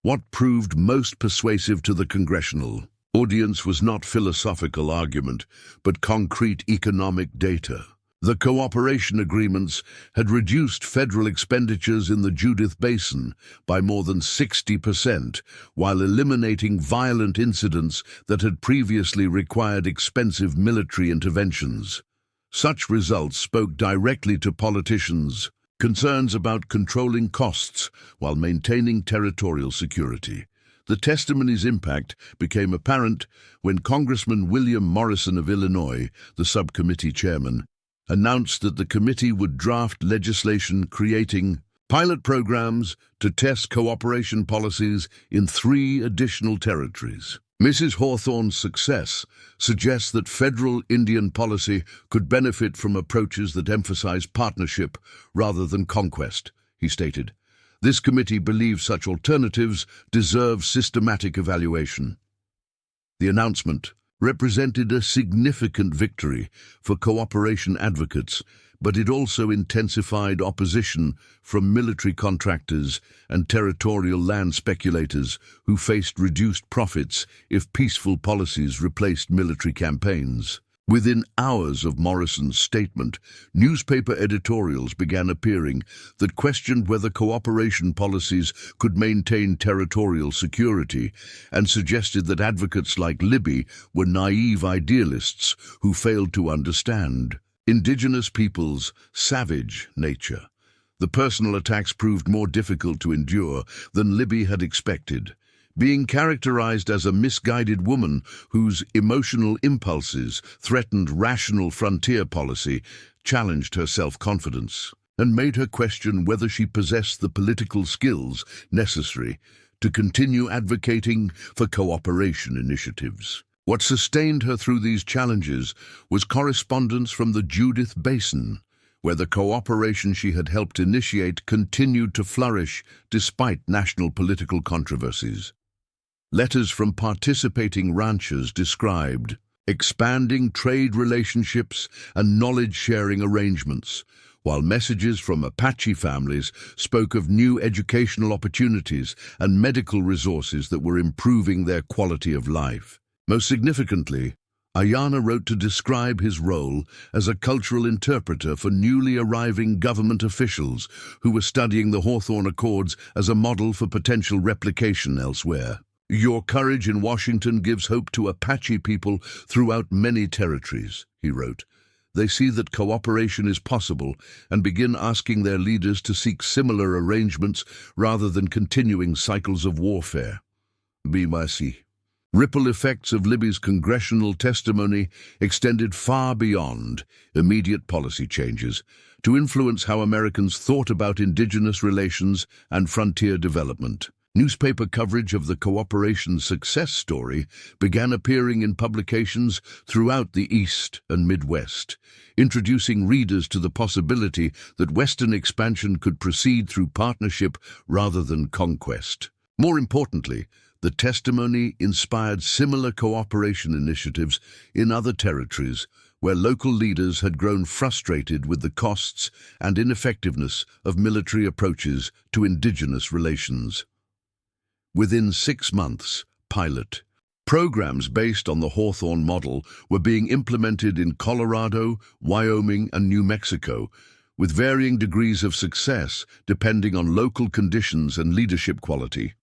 What proved most persuasive to the congressional audience was not philosophical argument, but concrete economic data. The cooperation agreements had reduced federal expenditures in the Judith Basin by more than 60%, while eliminating violent incidents that had previously required expensive military interventions. Such results spoke directly to politicians' concerns about controlling costs while maintaining territorial security. The testimony's impact became apparent when Congressman William Morrison of Illinois, the subcommittee chairman, announced that the committee would draft legislation creating pilot programs to test cooperation policies in 3 additional territories. Mrs. Hawthorne's success suggests that federal Indian policy could benefit from approaches that emphasize partnership rather than conquest, he stated. This committee believes such alternatives deserve systematic evaluation. The announcement represented a significant victory for cooperation advocates, but it also intensified opposition from military contractors and territorial land speculators who faced reduced profits if peaceful policies replaced military campaigns. Within hours of Morrison's statement, newspaper editorials began appearing that questioned whether cooperation policies could maintain territorial security and suggested that advocates like Libby were naive idealists who failed to understand indigenous peoples' savage nature. The personal attacks proved more difficult to endure than Libby had expected. Being characterized as a misguided woman whose emotional impulses threatened rational frontier policy challenged her self-confidence and made her question whether she possessed the political skills necessary to continue advocating for cooperation initiatives. What sustained her through these challenges was correspondence from the Judith Basin, where the cooperation she had helped initiate continued to flourish despite national political controversies. Letters from participating ranchers described expanding trade relationships and knowledge-sharing arrangements, while messages from Apache families spoke of new educational opportunities and medical resources that were improving their quality of life. Most significantly, Ayana wrote to describe his role as a cultural interpreter for newly arriving government officials who were studying the Hawthorne Accords as a model for potential replication elsewhere. "Your courage in Washington gives hope to Apache people throughout many territories," he wrote. "They see that cooperation is possible and begin asking their leaders to seek similar arrangements rather than continuing cycles of warfare." BYC. Ripple effects of Libby's congressional testimony extended far beyond immediate policy changes to influence how Americans thought about indigenous relations and frontier development. Newspaper coverage of the cooperation success story began appearing in publications throughout the East and Midwest, introducing readers to the possibility that Western expansion could proceed through partnership rather than conquest. More importantly, the testimony inspired similar cooperation initiatives in other territories where local leaders had grown frustrated with the costs and ineffectiveness of military approaches to indigenous relations. Within 6 months, pilot programs based on the Hawthorne model were being implemented in Colorado, Wyoming, and New Mexico, with varying degrees of success depending on local conditions and leadership quality.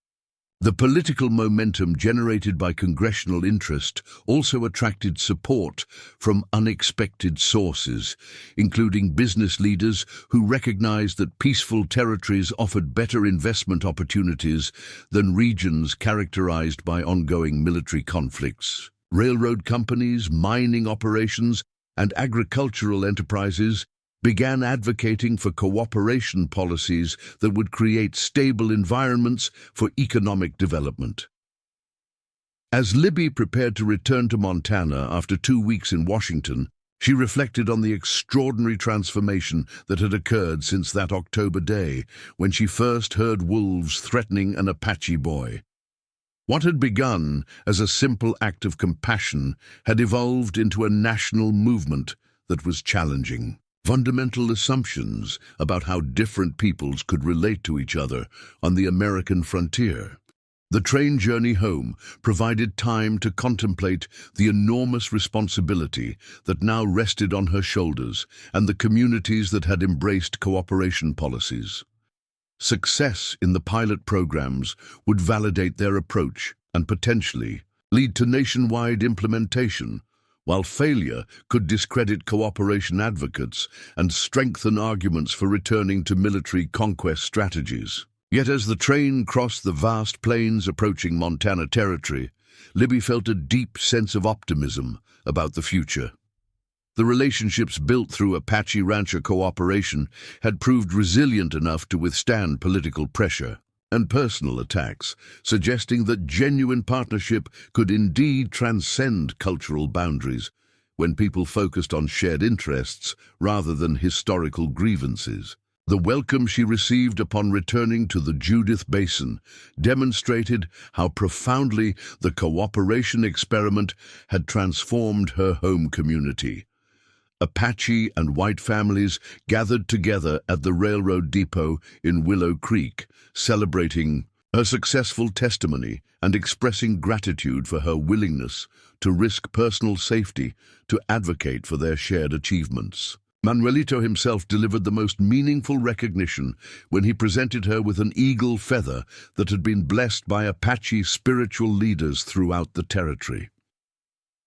The political momentum generated by congressional interest also attracted support from unexpected sources, including business leaders who recognized that peaceful territories offered better investment opportunities than regions characterized by ongoing military conflicts. Railroad companies, mining operations, and agricultural enterprises began advocating for cooperation policies that would create stable environments for economic development. As Libby prepared to return to Montana after 2 weeks in Washington, she reflected on the extraordinary transformation that had occurred since that October day when she first heard wolves threatening an Apache boy. What had begun as a simple act of compassion had evolved into a national movement that was challenging fundamental assumptions about how different peoples could relate to each other on the American frontier. The train journey home provided time to contemplate the enormous responsibility that now rested on her shoulders and the communities that had embraced cooperation policies. Success in the pilot programs would validate their approach and potentially lead to nationwide implementation, while failure could discredit cooperation advocates and strengthen arguments for returning to military conquest strategies. Yet as the train crossed the vast plains approaching Montana territory, Libby felt a deep sense of optimism about the future. The relationships built through Apache rancher cooperation had proved resilient enough to withstand political pressure and personal attacks, suggesting that genuine partnership could indeed transcend cultural boundaries when people focused on shared interests rather than historical grievances. The welcome she received upon returning to the Judith Basin demonstrated how profoundly the cooperation experiment had transformed her home community. Apache and white families gathered together at the railroad depot in Willow Creek, celebrating her successful testimony and expressing gratitude for her willingness to risk personal safety to advocate for their shared achievements. Manuelito himself delivered the most meaningful recognition when he presented her with an eagle feather that had been blessed by Apache spiritual leaders throughout the territory.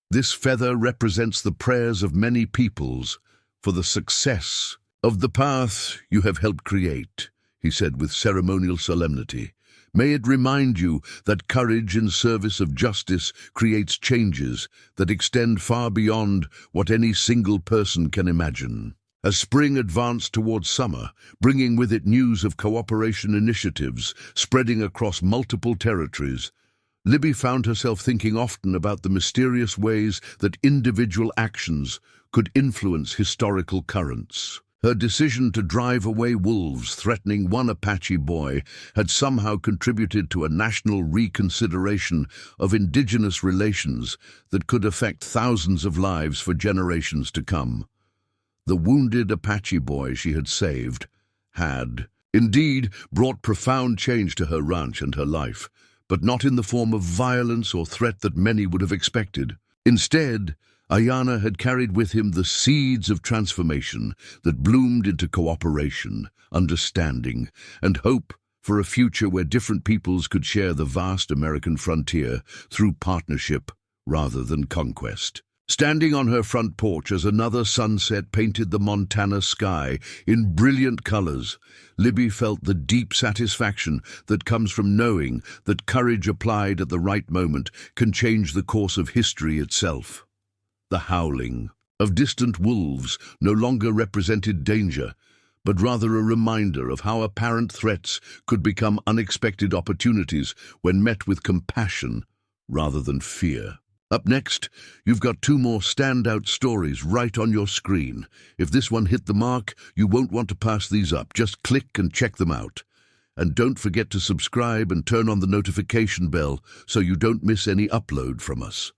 This feather represents the prayers of many peoples for the success of the path you have helped create, he said with ceremonial solemnity. May it remind you that courage in service of justice creates changes that extend far beyond what any single person can imagine. As spring advanced towards summer, bringing with it news of cooperation initiatives spreading across multiple territories, Libby found herself thinking often about the mysterious ways that individual actions could influence historical currents. Her decision to drive away wolves threatening one Apache boy had somehow contributed to a national reconsideration of indigenous relations that could affect thousands of lives for generations to come. The wounded Apache boy she had saved had, indeed, brought profound change to her ranch and her life, but not in the form of violence or threat that many would have expected. Instead, Ayana had carried with him the seeds of transformation that bloomed into cooperation, understanding, and hope for a future where different peoples could share the vast American frontier through partnership rather than conquest. Standing on her front porch as another sunset painted the Montana sky in brilliant colors, Libby felt the deep satisfaction that comes from knowing that courage applied at the right moment can change the course of history itself. The howling of distant wolves no longer represented danger, but rather a reminder of how apparent threats could become unexpected opportunities when met with compassion rather than fear. Up next, you've got two more standout stories right on your screen. If this one hit the mark, you won't want to pass these up. Just click and check them out. And don't forget to subscribe and turn on the notification bell so you don't miss any upload from us.